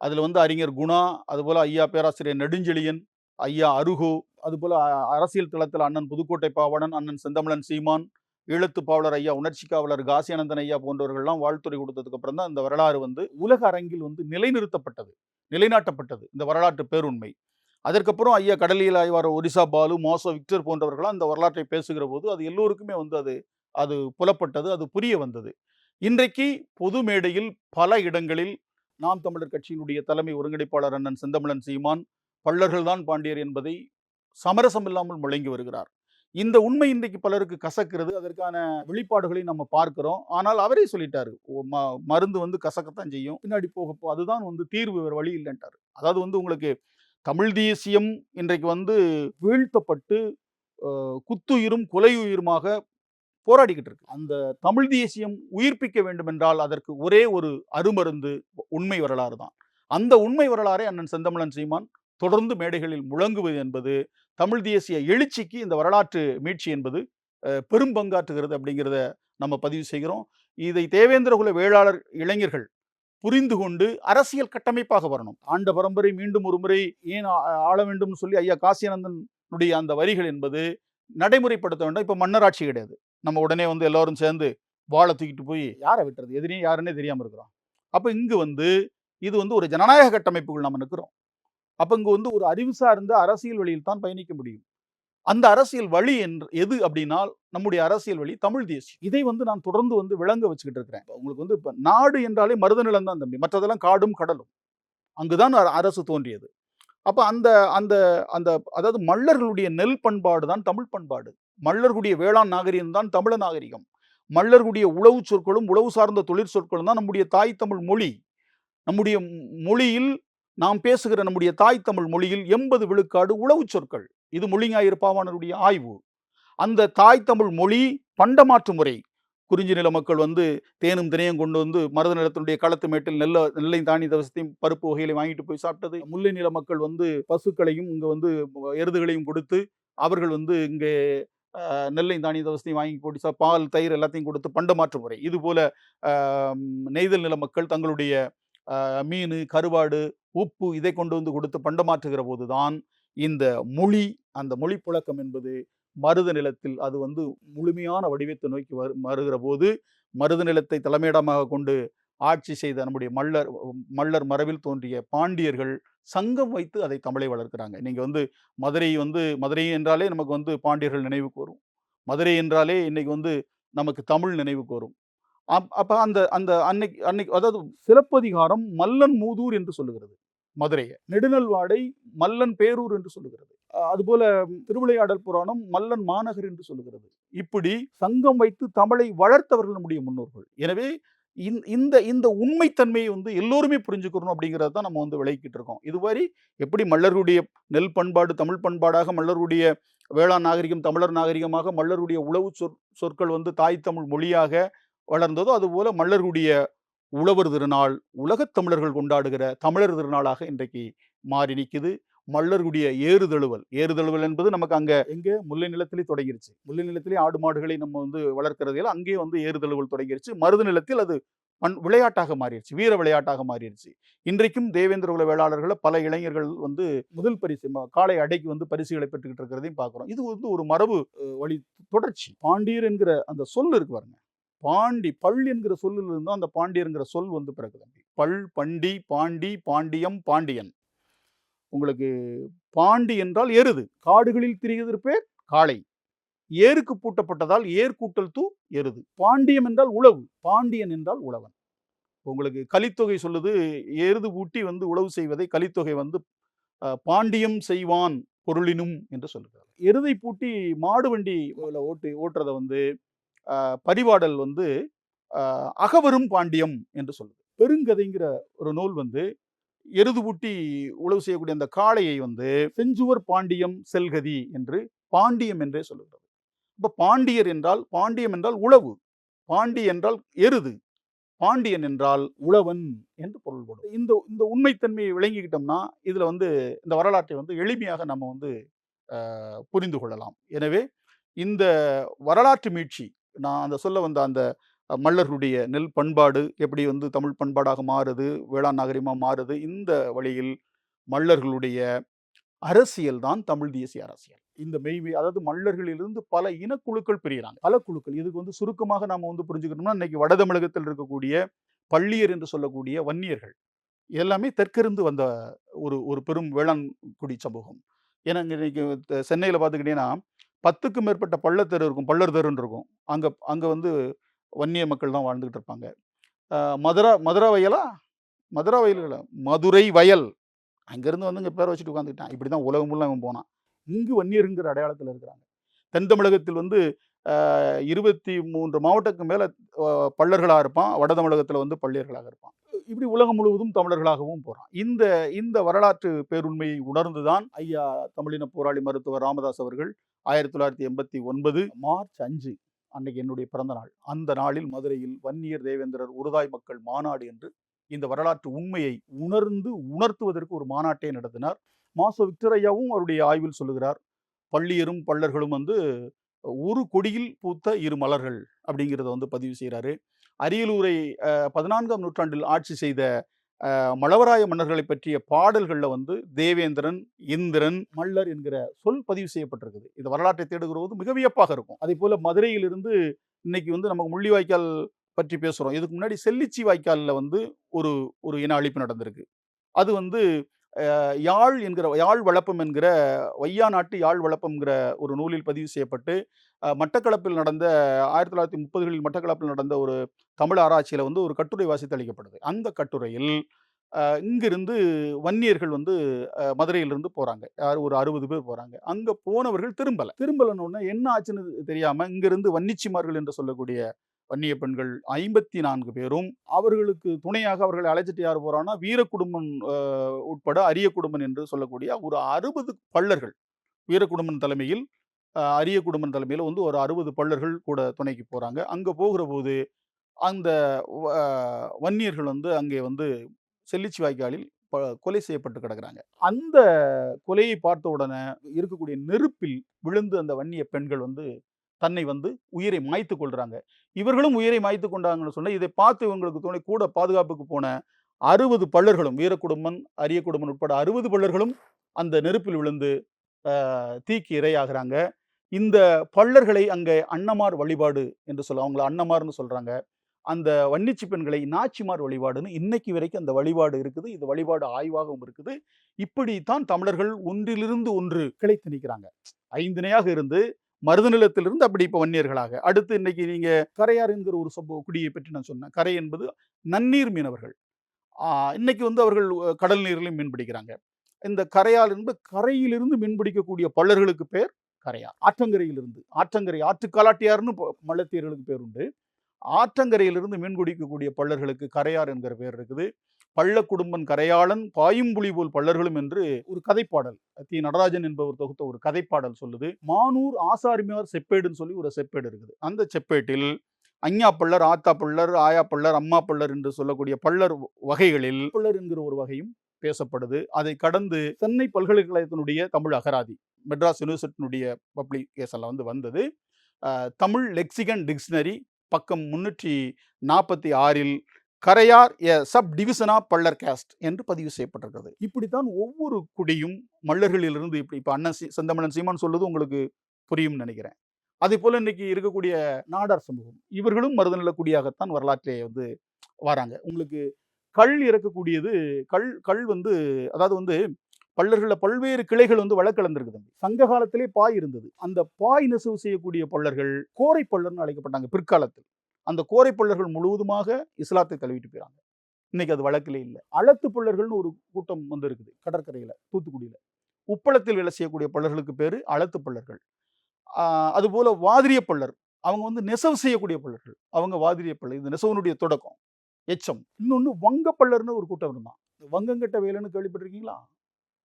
அதுல வந்து அறிஞர் குணா, அதுபோல ஐயா பேராசிரியர் நெடுஞ்செழியன், ஐயா அருகோ, அதுபோல அரசியல் தளத்தில் அண்ணன் புதுக்கோட்டை பாவணன், அண்ணன் செந்தமிழன் சீமான், ஈழத்து பாவலர் ஐயா உணர்ச்சி காவலர் காசியானந்தன் ஐயா போன்றவர்கள்லாம் வாழ்த்துறை கொடுத்ததுக்கு அப்புறம் தான் இந்த வரலாறு வந்து உலக அரங்கில் வந்து நிலைநாட்டப்பட்டது இந்த வரலாற்று பேருண்மை. அதற்கப்புறம் ஐயா கடலியல் ஆய்வாளர் ஒரிசா பாலு, மோசோ விக்டர் போன்றவர்களாம் அந்த வரலாற்றை பேசுகிற போது அது எல்லோருக்குமே வந்து அது புலப்பட்டது, அது புரிய வந்தது. இன்றைக்கு பொது மேடையில் பல இடங்களில் நாம் தமிழர் கட்சியினுடைய தலைமை ஒருங்கிணைப்பாளர் அண்ணன் செந்தமிழன் சீமான் பள்ளர்கள் தான் பாண்டியர் என்பதை சமரசம் இல்லாமல் முழங்கி வருகிறார். இந்த உண்மை இன்றைக்கு பலருக்கு கசக்கிறது. அதற்கான வெளிப்பாடுகளை நம்ம பார்க்கிறோம். ஆனால் அவரே சொல்லிட்டாரு. மருந்து வந்து கசக்கத்தான் செய்யும். பின்னாடி போக அதுதான் வந்து தீர்வு, வேற வழி இல்லன்ட்டாரு. அதாவது வந்து உங்களுக்கு தமிழ் தேசியம் இன்றைக்கு வந்து வீழ்த்தப்பட்டு குத்துயிரும் கொலையுயிருமாக போராடிக்கிட்டு இருக்கு. அந்த தமிழ் தேசியம் உயிர்ப்பிக்க வேண்டும் என்றால் அதற்கு ஒரே ஒரு அருமருந்து உண்மை வரலாறு தான். அந்த உண்மை வரலாறை அண்ணன் செந்தமிழன் சீமான் தொடர்ந்து மேடைகளில் முழங்குவது என்பது தமிழ் தேசிய எழுச்சிக்கு இந்த வரலாற்று மீட்சி என்பது பெரும் பங்காற்றுகிறது அப்படிங்கிறத நம்ம பதிவு செய்கிறோம். இதை தேவேந்திரகுல வேளாளர் இளைஞர்கள் புரிந்து கொண்டு அரசியல் கட்டமைப்பாக வரணும். ஆண்ட பரம்பரை மீண்டும் ஒரு முறை ஏன் ஆள வேண்டும் சொல்லி ஐயா காசியானந்தனுடைய அந்த வரிகள் என்பது நடைமுறைப்படுத்த வேண்டும். இப்ப மன்னராட்சி கிடையாது. நம்ம உடனே வந்து எல்லாரும் சேர்ந்து வாழை தூக்கிட்டு போய் யாரை விட்டுறது, எதிரியும் யாருன்னே தெரியாம இருக்கிறோம். அப்ப இங்கு வந்து இது வந்து ஒரு ஜனநாயக கட்டமைப்புகள் நம்ம நிற்கிறோம். அப்ப இங்க வந்து ஒரு அறிவு சார்ந்த அரசியல் வழியில் தான் பயணிக்க முடியும். அந்த அரசியல் வழி எது அப்படின்னா நம்முடைய அரசியல் வழி தமிழ் தேசியம். இதை வந்து நான் தொடர்ந்து வந்து விளங்க வச்சுக்கிட்டு இருக்கிறேன். உங்களுக்கு வந்து இப்ப நாடு என்றாலே மருத நிலம் தான் தம்பி, மற்றதெல்லாம் காடும் கடலும். அங்குதான் அரசு தோன்றியது. அப்ப அந்த அந்த அந்த அதாவது மல்லர்களுடைய நெல் பண்பாடு தான் தமிழ் பண்பாடு. மல்லர்களுடைய வேளாண் நாகரிகம் தான் தமிழ நாகரிகம். மல்லர்களுடைய உழவு சொற்களும் உழவு சார்ந்த தொழிற் சொற்களும் தான் நம்முடைய தாய் தமிழ் மொழி. நம்முடைய மொழியில் நாம் பேசுகிற நம்முடைய தாய் தமிழ் மொழியில் 80 விழுக்காடு உழவு சொற்கள். இது மொழிஞாயிறு பாவாணருடைய ஆய்வு. அந்த தாய் தமிழ் மொழி பண்டமாற்று முறை. குறிஞ்சி நில மக்கள் வந்து தேனும் தினையும் கொண்டு வந்து மருத நிலத்தினுடைய களத்து மேட்டில் நெல்லையும் தானிய தவசத்தையும் பருப்பு வகைகளை வாங்கிட்டு போய் சாப்பிட்டது. முல்லை நில மக்கள் வந்து பசுக்களையும் இங்க வந்து எருதுகளையும் கொடுத்து அவர்கள் வந்து இங்கே நெல்லையும் தானிய தவசத்தையும் வாங்கி போட்டு பால் தயிர் எல்லாத்தையும் கொடுத்து பண்டமாற்று முறை. இது போல நெய்தல் நில மக்கள் தங்களுடைய மீன் கருவாடு உப்பு இதை கொண்டு வந்து கொடுத்து பண்டமாற்றுகிற போதுதான் இந்த மொழி, அந்த மொழி புழக்கம் என்பது மருத நிலத்தில் அது வந்து முழுமையான வடிவத்தை நோக்கி வருகிற போது மருத நிலத்தை தலைமையிடமாக கொண்டு ஆட்சி செய்த நம்முடைய மல்லர் மரபில் தோன்றிய பாண்டியர்கள் சங்கம் வைத்து அதை தமிழை வளர்க்கிறாங்க. நீங்க வந்து மதுரை என்றாலே நமக்கு வந்து பாண்டியர்கள் நினைவுக்கு வரும். மதுரை என்றாலே இன்னைக்கு வந்து நமக்கு தமிழ் நினைவுக்கு வரும். அப்ப அந்த அந்த அன்னைக்கு அதாவது சிலப்பதிகாரம் மல்லன் மூதூர் என்று சொல்லுகிறது மதுரையை, நெடுநல்வாடை மல்லன் பேரூர் என்று சொல்லுகிறது. அதுபோல திருவிளையாடல் புராணம் மல்லன் மாநகர் என்று சொல்லுகிறது. இப்படி சங்கம் வைத்து தமிழை வளர்த்தவர்கள் நம்முடைய முன்னோர்கள். எனவே இந்த இந்த உண்மைத்தன்மையை வந்து எல்லோருமே புரிஞ்சுக்கணும் அப்படிங்கிறத தான் நம்ம வந்து விளக்கிட்டு இருக்கோம். இதுவரை எப்படி மல்லருடைய நெல் பண்பாடு தமிழ் பண்பாடாக, மல்லருடைய வேளாண் நாகரிகம் தமிழர் நாகரிகமாக, மல்லருடைய உழவு சொற்கள் வந்து தாய் தமிழ் மொழியாக வளர்ந்ததோ, அதுபோல மல்லருடைய உழவர் திருநாள் உலகத் தமிழர்கள் கொண்டாடுகிற தமிழர் திருநாளாக இன்றைக்கு மாறி நிற்குது. மல்லருடைய ஏறுதழுவல் என்பது நமக்கு அங்க எங்க முல்லை நிலத்திலே தொடங்கிருச்சு. முல்லை நிலத்திலே ஆடு மாடுகளை நம்ம வந்து வளர்க்கிறதில் அங்கே வந்து ஏறுதழுவல் தொடங்கிருச்சு. மருத நிலத்தில் அது விளையாட்டாக மாறிடுச்சு, வீர விளையாட்டாக மாறிடுச்சு. இன்றைக்கும் தேவேந்திர குல வேளாளர்கள் பல இளைஞர்கள் வந்து முதல் பரிசு காளை அடைக்கு வந்து பரிசுகளை பெற்றுக்கிட்டு இருக்கிறதையும் பார்க்கிறோம். இது வந்து ஒரு மரபு வழி தொடர்ச்சி. பாண்டியர் என்கிற அந்த சொல் இருக்கு பாருங்க, பல் என்கிற சொல்லில் இருந்தால் அந்த பாண்டியர்ங்கிற சொல் வந்து பிறகு பல், பண்டி, பாண்டி, பாண்டியம், பாண்டியன். உங்களுக்கு பாண்டி என்றால் எருது, காடுகளில் திரிகிறது பேர் காளை. ஏருக்கு பூட்டப்பட்டதால் ஏர் கூட்டல் தூ எருது. பாண்டியம் என்றால் உழவு, பாண்டியன் என்றால் உழவன். உங்களுக்கு கலித்தொகை சொல்லுது, எருது பூட்டி வந்து உழவு செய்வதை கலித்தொகை வந்து பாண்டியம் செய்வான் பொருளினும் என்று சொல்லுகிறார். எருதை பூட்டி மாடு வண்டி ஓட்டுறதை வந்து பரிபாடல் வந்து அகவரும் பாண்டியம் என்று சொல்லுது. பெருங்கதைங்கிற ஒரு நூல் வந்து எருது பூட்டி உழவு செய்யக்கூடிய அந்த காளையை வந்து செஞ்சுவர் பாண்டியம் செல்கதி என்று பாண்டியம் என்றே சொல்லுகிறது. இப்ப பாண்டியம் என்றால் உழவு, பாண்டி என்றால் எருது, பாண்டியன் என்றால் உழவன் என்று பொருள்படும். இந்த உண்மைத்தன்மையை விளங்கிக்கிட்டோம்னா இதுல வந்து இந்த வரலாற்றை வந்து எளிமையாக நம்ம வந்து புரிந்து கொள்ளலாம். எனவே இந்த வரலாற்று மீட்சி, நான் அந்த சொல்ல வந்த அந்த மல்லர்களுடைய நெல் பண்பாடு எப்படி வந்து தமிழ் பண்பாடாக மாறுது, வேளாண் நாகரிகமாக மாறுது, இந்த வழியில் மல்லர்களுடைய அரசியல் தான் தமிழ் தேசிய அரசியல். இந்த அதாவது மல்லர்களிலிருந்து பல இனக்குழுக்கள் பிரிகிறாங்க, பல குழுக்கள். இதுக்கு வந்து சுருக்கமாக நாம வந்து புரிஞ்சுக்கணும்னா, இன்னைக்கு வட தமிழகத்தில் இருக்கக்கூடிய பள்ளியர் என்று சொல்லக்கூடிய வன்னியர்கள் எல்லாமே தெற்கிருந்து வந்த ஒரு பெரும் வேளாண் குடி சமூகம். ஏன்னா இன்னைக்கு சென்னையில் பார்த்துக்கிட்டீங்கன்னா 10க்கும் மேற்பட்ட பள்ளத்தெரு இருக்கும், பள்ளர் தெருன்னு இருக்கும். அங்க வந்து வன்னிய மக்கள் தான் வாழ்ந்துகிட்டு இருப்பாங்க. மதுரை வயல், அங்கிருந்து வந்து இங்க பேரை வச்சுட்டு உட்காந்துக்கிட்டான். இப்படிதான் உலகம் ஃபுல்லாக அவன் போனான். இங்கு வன்னியருங்கிற அடையாளத்தில் இருக்கிறாங்க. தென் தமிழகத்தில் வந்து 23 மாவட்டத்துக்கு மேல பள்ளர்களா இருப்பான். வட தமிழகத்துல வந்து பள்ளியர்களாக இருப்பான். இப்படி உலகம் முழுவதும் தமிழர்களாகவும் போறான். இந்த இந்த வரலாற்று பேருண்மையை உணர்ந்துதான் ஐயா தமிழின போராளி மருத்துவர் ராமதாஸ் அவர்கள் 1989 மார்ச் 5 அன்னைக்கு என்னுடைய பிறந்த நாள். அந்த நாளில் மதுரையில் வன்னியர் தேவேந்திரர் உருதாய் மக்கள் மாநாடு என்று இந்த வரலாற்று உண்மையை உணர்த்துவதற்கு ஒரு மாநாட்டை நடத்தினார். மாசோ விக்டர் ஐயாவும் அவருடைய ஆய்வில் சொல்லுகிறார், பள்ளியரும் பள்ளர்களும் வந்து ஒரு கொடியில் பூத்த இரு மலர்கள் அப்படிங்கிறத வந்து பதிவு செய்கிறாரு. அரியலூரை 14ஆம் நூற்றாண்டில் ஆட்சி செய்த மழவராய மன்னர்களை பற்றிய பாடல்கள்ல வந்து தேவேந்திரன், இந்திரன், மல்லர் என்கிற சொல் பதிவு செய்யப்பட்டிருக்குது. இந்த வரலாற்றை தேடுகிறது மிக வியப்பாக இருக்கும். அதே போல மதுரையிலிருந்து இன்னைக்கு வந்து நமக்கு முள்ளிவாய்க்கால் பற்றி பேசுறோம். இதுக்கு முன்னாடி செல்லிச்சி வாய்க்காலில் வந்து ஒரு ஒரு இன அழிப்பு நடந்திருக்கு. அது வந்து யாழ் வளப்பம் என்கிற வையா நாட்டு யாழ் வளப்பம்ங்கிற ஒரு நூலில் பதிவு செய்யப்பட்டு மட்டக்களப்பில் நடந்த 1930களில் மட்டக்களப்பில் நடந்த ஒரு தமிழ் ஆராய்ச்சியில் வந்து ஒரு கட்டுரை வாசித்து அளிக்கப்படுது. அந்த கட்டுரையில் இங்கிருந்து வன்னியர்கள் வந்து மதுரையிலிருந்து போறாங்க. ஒரு 60 பேர் போறாங்க. அங்க போனவர்கள் திரும்பலன்னு என்ன ஆச்சுன்னு தெரியாம இங்கிருந்து வன்னிச்சிமார்கள் என்று சொல்லக்கூடிய வன்னிய பெண்கள் 54 பேரும், அவர்களுக்கு துணையாக அவர்களை அழைச்சிட்டு யார் போறான்னா வீரக்குடும்பன் உட்பட அரிய குடும்பன் என்று சொல்லக்கூடிய ஒரு 60 பள்ளர்கள், வீரக்குடும்பன் தலைமையில் அரிய குடும்பன் தலைமையில் வந்து ஒரு 60 பள்ளர்கள் கூட துணைக்கு போறாங்க. அங்க போகிற போது அந்த வன்னியர்கள் வந்து அங்கே வந்து செல்லிச்சி வாய்க்காலில் கொலை செய்யப்பட்டு கிடக்குறாங்க. அந்த கொலையை பார்த்த உடனே இருக்கக்கூடிய நெருப்பில் விழுந்து அந்த வன்னிய பெண்கள் வந்து தன்னை வந்து உயிரை மாய்த்து கொள்றாங்க. இவர்களும் உயிரை மாய்த்து கொண்டாங்கன்னு சொன்னா, இதை பார்த்து இவங்களுக்கு துணை கூட பாதுகாப்புக்கு போன 60 பள்ளர்களும், வீரக்குடும்பன், அரிய குடும்பன் உட்பட 60 பள்ளர்களும் அந்த நெருப்பில் விழுந்து தீக்கு இரையாகிறாங்க. இந்த பள்ளர்களை அங்கே அன்னமார் வழிபாடு என்று சொல்ல, அவங்கள அன்னமார்னு சொல்றாங்க. அந்த வன்னிச்சி பெண்களை நாச்சிமார் வழிபாடுன்னு இன்னைக்கு வரைக்கும் அந்த வழிபாடு இருக்குது. இந்த வழிபாடு ஆய்வாகவும் இருக்குது. இப்படித்தான் தமிழர்கள் ஒன்றிலிருந்து ஒன்று கிளைத்து நிற்கிறாங்க. 5 இணையாக இருந்து மருதநிலத்திலிருந்து அப்படி இப்போ வன்னியர்களாக. அடுத்து இன்னைக்கு நீங்க கரையார் என்கிற ஒரு குடியை பற்றி நான் சொன்னேன். கரை என்பது நன்னீர் மீனவர்கள். இன்னைக்கு வந்து அவர்கள் கடல் நீரிலும் மீன் பிடிக்கிறாங்க. இந்த கரையால் என்பது கரையிலிருந்து மீன் பிடிக்கக்கூடிய பள்ளர்களுக்கு பேர் கரையார். ஆற்றங்கரையிலிருந்து ஆற்றுக்காலாட்டியார்னு மல்லத்தியர்களுக்கு பேர் உண்டு. ஆற்றங்கரையிலிருந்து மீன் பிடிக்கக்கூடிய பள்ளர்களுக்கு கரையார் என்கிற பேர் இருக்குது. பள்ள குடும்பன் கரையாளன் பாயும்புலி போல் பள்ளர்களும் என்று ஒரு கதைப்பாடல் தி நடராஜன் என்பவர் தொகுத்த ஒரு கதைப்பாடல் சொல்லுது. மானூர் ஆசாரிமார் செப்பேடுன்னு சொல்லி ஒரு செப்பேடு இருக்குது. அந்த செப்பேட்டில் அஞ்ஞா பள்ளர், ஆத்தா பள்ளர், ஆயா பள்ளர், அம்மா பள்ளர் என்று சொல்லக்கூடிய பள்ளர் வகைகளில் பள்ளர் என்கிற ஒரு வகையும் பேசப்படுது. அதை கடந்து சென்னை பல்கலைக்கழகத்தினுடைய தமிழ் அகராதி, மெட்ராஸ் யூனிவர்சிட்டியினுடைய பப்ளிகேஷன்ல வந்து வந்தது. தமிழ் லெக்சிகன் டிக்ஷனரி பக்கம் 346 Karaiyar a subdivision of Pallar caste என்று பதிவு செய்யப்பட்டிருக்கிறது. இப்படித்தான் ஒவ்வொரு குடியும் மல்லர்களிலிருந்து இப்ப அண்ணன் செந்தமிழன் சீமான் சொல்லுது உங்களுக்கு புரியும் நினைக்கிறேன். அதே போல இன்னைக்கு இருக்கக்கூடிய நாடார் சமூகம், இவர்களும் மருதநில குடியாகத்தான் வரலாற்றிலே வந்து வராங்க. உங்களுக்கு கல் இறக்கக்கூடியது கல் வந்து, அதாவது வந்து பள்ளர்கள பல்வேறு கிளைகள் வந்து வழக்கலந்திருக்குது. சங்க காலத்திலே பாய் இருந்தது. அந்த பாய் நெசவு செய்யக்கூடிய பள்ளர்கள் கோரை பள்ளர்னு அழைக்கப்பட்டாங்க பிற்காலத்தில். அந்த கோரை பள்ளர்கள் முழுவதுமாக இஸ்லாத்தை தழுவிட்டு போயிறாங்க. இன்னைக்கு அது வழக்கிலே இல்லை. அளத்து பள்ளர்கள்னு ஒரு கூட்டம் வந்து இருக்குது கடற்கரையில, தூத்துக்குடியில. உப்பளத்தில் வேலை செய்யக்கூடிய பள்ளர்களுக்கு பேரு அளத்து பள்ளர்கள். அதுபோல வாதிரிய பள்ளர், அவங்க வந்து நெசவு செய்யக்கூடிய பள்ளர்கள், அவங்க வாதிரிய பள்ளர். இந்த நெசவனுடைய தொடக்கம் எச்சம். இன்னொன்னு வங்க பள்ளர்னு ஒரு கூட்டம் இருந்தான். வங்கங்கட்ட வேலைன்னு கேள்விப்பட்டிருக்கீங்களா?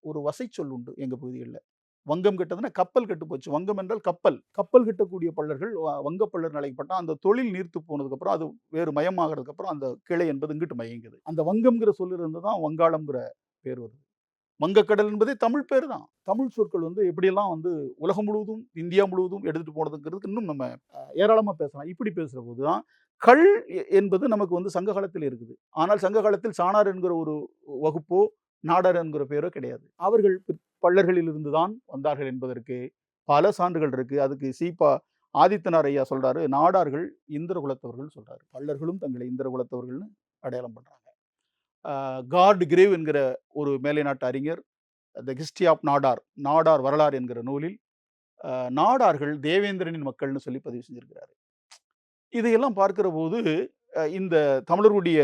ஒரு வசை சொல் உண்டு எங்க பகுதிகளில். வங்கம் கெட்டதுன்னா கப்பல் கெட்டு போச்சு. வங்கம் என்றால் கப்பல் கெட்டக்கூடிய பள்ளர்கள் வங்க பள்ளர் அழைக்கப்பட்டால் அந்த தொழில் நீர்த்து போனதுக்கு அப்புறம் அது வேறு மயமாகிறதுக்கு அப்புறம் அந்த கிளை என்பது இங்கிட்டு மயங்குது. அந்த வங்கம்ங்கிற சொல்லு இருந்து தான் வங்காளம்ங்கிற பேர் வருது. வங்கக்கடல் என்பதே தமிழ் பேர் தான். தமிழ் சொற்கள் வந்து எப்படியெல்லாம் வந்து உலகம் முழுவதும், இந்தியா முழுவதும் எடுத்துட்டு போனதுங்கிறதுக்கு இன்னும் நம்ம ஏராளமா பேசலாம். இப்படி பேசுற போதுதான் கல் என்பது நமக்கு வந்து சங்க காலத்தில் இருக்குது. ஆனால் சங்க காலத்தில் சாணார் என்கிற ஒரு வகுப்போ நாடார் என்கிற பேரோ கிடையாது. அவர்கள் பள்ளர்களில் இருந்து தான் வந்தார்கள் என்பதற்கு பல சான்றுகள் இருக்கு. அதுக்கு சீபா ஆதித்தனார் ஐயா சொல்றாரு, நாடார்கள் இந்திர குலத்தவர்கள் சொல்றாரு. பள்ளர்களும் தங்களை இந்திர குலத்தவர்கள்னு அடையாளம் பண்றாங்க. கார்டு கிரேவ் என்கிற ஒரு மேலை நாட்டு அறிஞர் த ஹிஸ்டரி ஆஃப் நாடார் வரலாறு என்கிற நூலில் நாடார்கள் தேவேந்திரனின் மக்கள்னு சொல்லி பதிவு செஞ்சிருக்கிறாரு. இதையெல்லாம் பார்க்கிற போது இந்த தமிழர்களுடைய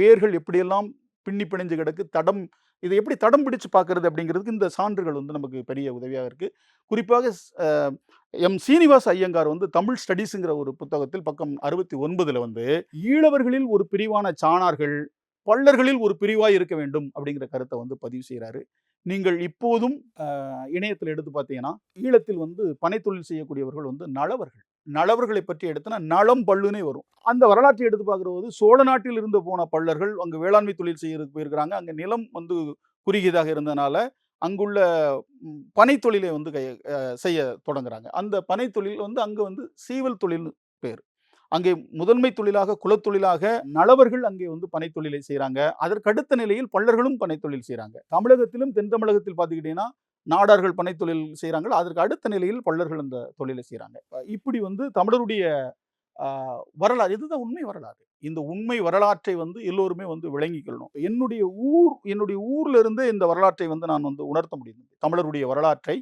வேர்கள் எப்படியெல்லாம் பின்னி பிணைஞ்சு கிடக்கு, தடம் இதை எப்படி தடம் பிடிச்சு பார்க்கறது அப்படிங்கிறதுக்கு இந்த சான்றுகள் வந்து நமக்கு பெரிய உதவியாக இருக்குது. குறிப்பாக எம் சீனிவாச ஐயங்கார் வந்து தமிழ் ஸ்டடீஸுங்கிற ஒரு புத்தகத்தில் பக்கம் 69 வந்து ஈழவர்களில் ஒரு பிரிவான சாணார்கள் பள்ளர்களில் ஒரு பிரிவாய் இருக்க வேண்டும் அப்படிங்கிற கருத்தை வந்து பதிவு செய்கிறாரு. நீங்கள் இப்போதும் இணையத்தில் எடுத்து பார்த்தீங்கன்னா ஈழத்தில் வந்து பனைத்தொழில் செய்யக்கூடியவர்கள் வந்து நளவர்களை பற்றி எடுத்தனா நலம் பல்லுனே வரும். அந்த வரலாற்றை எடுத்து பார்க்குற போது சோழ நாட்டில் இருந்து போன பள்ளர்கள் அங்கு வேளாண்மை தொழில் செய்யறதுக்கு போயிருக்கிறாங்க. அங்கே நிலம் வந்து குறுகியதாக இருந்தனால அங்குள்ள பனைத்தொழிலை வந்து செய்ய தொடங்குறாங்க. அந்த பனைத்தொழில் வந்து அங்கே வந்து சீவல் தொழில்னு பேர். அங்கே முதன்மை தொழிலாக குலத்தொழிலாக நளவர்கள் அங்கே வந்து பனைத்தொழிலை செய்கிறாங்க. அதற்கடுத்த நிலையில் பள்ளர்களும் பனைத்தொழில் செய்கிறாங்க. தமிழகத்திலும் தென் தமிழகத்தில் பார்த்துக்கிட்டீங்கன்னா நாடார்கள் பனைத்தொழில் செய்கிறாங்க. அதற்கு அடுத்த நிலையில் பள்ளர்கள் அந்த தொழிலை செய்கிறாங்க. இப்படி வந்து தமிழருடைய வரலாறு, இதுதான் உண்மை வரலாறு. இந்த உண்மை வரலாற்றை வந்து எல்லோருமே வந்து விளங்கிக்கொள்ளணும். என்னுடைய ஊர்ல இருந்தே இந்த வரலாற்றை வந்து நான் வந்து உணர்த்த முடியும். தமிழருடைய வரலாற்றை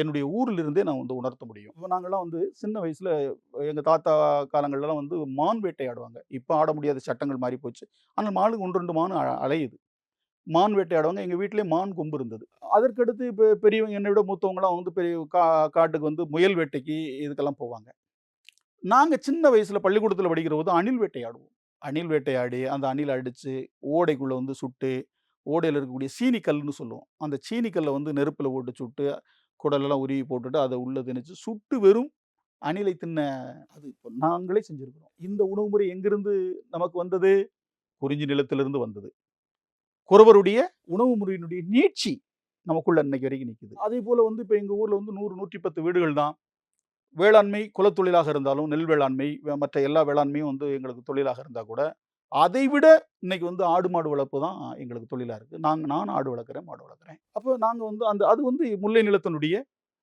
என்னுடைய ஊரில் இருந்தே நான் வந்து உணர்த்த முடியும். இப்போ நாங்கள்லாம் வந்து சின்ன வயசுல எங்கள் தாத்தா காலங்கள்லாம் வந்து மான் வேட்டையாடுவாங்க. இப்போ ஆட முடியாத சட்டங்கள் மாறி போச்சு. ஆனால் மானுக்கு 1-2 மான் அலையுது. மான் வேட்டையாடுவாங்க. எங்கள் வீட்டிலே மான் கொம்பு இருந்தது. அதற்கடுத்து இப்போ பெரியவங்க என்னை விட மூத்தவங்களாம் வந்து பெரிய காட்டுக்கு வந்து முயல் வேட்டைக்கு இதுக்கெல்லாம் போவாங்க. நாங்கள் சின்ன வயசில் பள்ளிக்கூடத்தில் படிக்கிற போது அணில் வேட்டையாடுவோம். அணில் வேட்டையாடி அந்த அணில் அடித்து ஓடைக்குள்ளே வந்து சுட்டு, ஓடையில் இருக்கக்கூடிய சீனிக்கல்னு சொல்லுவோம். அந்த சீனிக்கல்லை வந்து நெருப்பில் போட்டு சுட்டு குடலெல்லாம் உருவி போட்டுட்டு அதை உள்ளே திணிச்சு சுட்டு வெறும் அணிலை தின்ன அது இப்போ நாங்களே செஞ்சுருக்கிறோம். இந்த உணவு முறை எங்கிருந்து நமக்கு வந்தது? குறிஞ்சி நிலத்திலிருந்து வந்தது. குறவருடைய உணவு முறையினுடைய நீட்சி நமக்குள்ள இன்னைக்கு வரைக்கும் நிற்குது. அதே போல் வந்து இப்போ எங்கள் ஊரில் வந்து 100-110 வீடுகள் தான். வேளாண்மை குலத்தொழிலாக இருந்தாலும் நெல் வேளாண்மை மற்ற எல்லா வேளாண்மையும் வந்து எங்களுக்கு தொழிலாக இருந்தால் கூட அதை விட இன்னைக்கு வந்து ஆடு மாடு வளர்ப்பு தான் எங்களுக்கு தொழிலாக இருக்குது. நான் ஆடு வளர்க்குறேன், மாடு வளர்க்குறேன். அப்போ நாங்கள் வந்து அது வந்து முல்லை நிலத்தினுடைய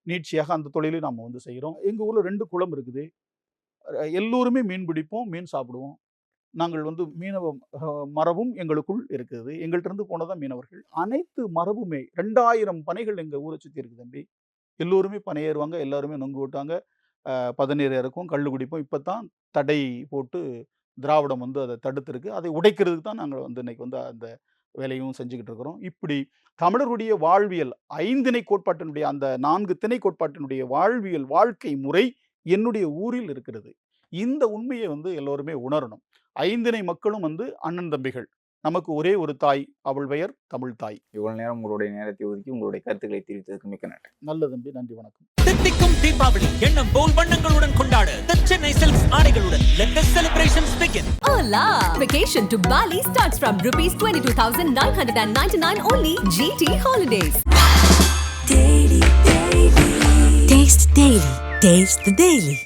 நீட்சியாக அந்த தொழிலை நாம் வந்து செய்கிறோம். எங்கள் ஊரில் 2 குளம் இருக்குது. எல்லோருமே மீன் பிடிப்போம், மீன் சாப்பிடுவோம். நாங்கள் வந்து மீனவ மரபும் எங்களுக்குள் இருக்குது. எங்கள்கிட்ட இருந்து போனதான் மீனவர்கள். அனைத்து மரபுமே 2000 பனைகள் எங்கள் ஊரை சுற்றி இருக்குது தம்பி. எல்லோருமே பனை ஏறுவாங்க, எல்லாருமே நொங்கு விட்டாங்க, பதநீர் இறக்கும், கள்ளு குடிப்போம். இப்போ தான் தடை போட்டு திராவிடம் வந்து அதை தடுத்திருக்கு. அதை உடைக்கிறதுக்கு தான் நாங்கள் வந்து இன்னைக்கு வந்து அந்த வேலையும் செஞ்சுக்கிட்டு இருக்கிறோம். இப்படி தமிழருடைய வாழ்வியல் 5 திணை கோட்பாட்டினுடைய அந்த 4 திணை கோட்பாட்டினுடைய வாழ்வியல் வாழ்க்கை முறை என்னுடைய ஊரில் இருக்கிறது. இந்த உண்மையை வந்து எல்லோருமே உணரணும். 5 திணை மக்களும் வந்து அண்ணன் தம்பிகள். நமக்கு ஒரே ஒரு தாய், அவள் பெயர் தமிழ் தாய். இவ்வளவு நேரம் உங்களுடைய நேரத்தை ஒதுக்கி உங்களுடைய கருத்துக்களை தெரிவித்ததற்கு மிக்க நன்றி. நல்ல தம்பி, நன்றி, வணக்கம். தித்திக்கும் தீபாவளி எண்ணம் போல் வண்ணங்களுடன் கொண்டாட The Chennai Silks ஆடைகளுடன் let the celebrations begin. Hola! Vacation to Bali starts from rupees 22,999 only. GT Holidays. Daily. Taste the Daily.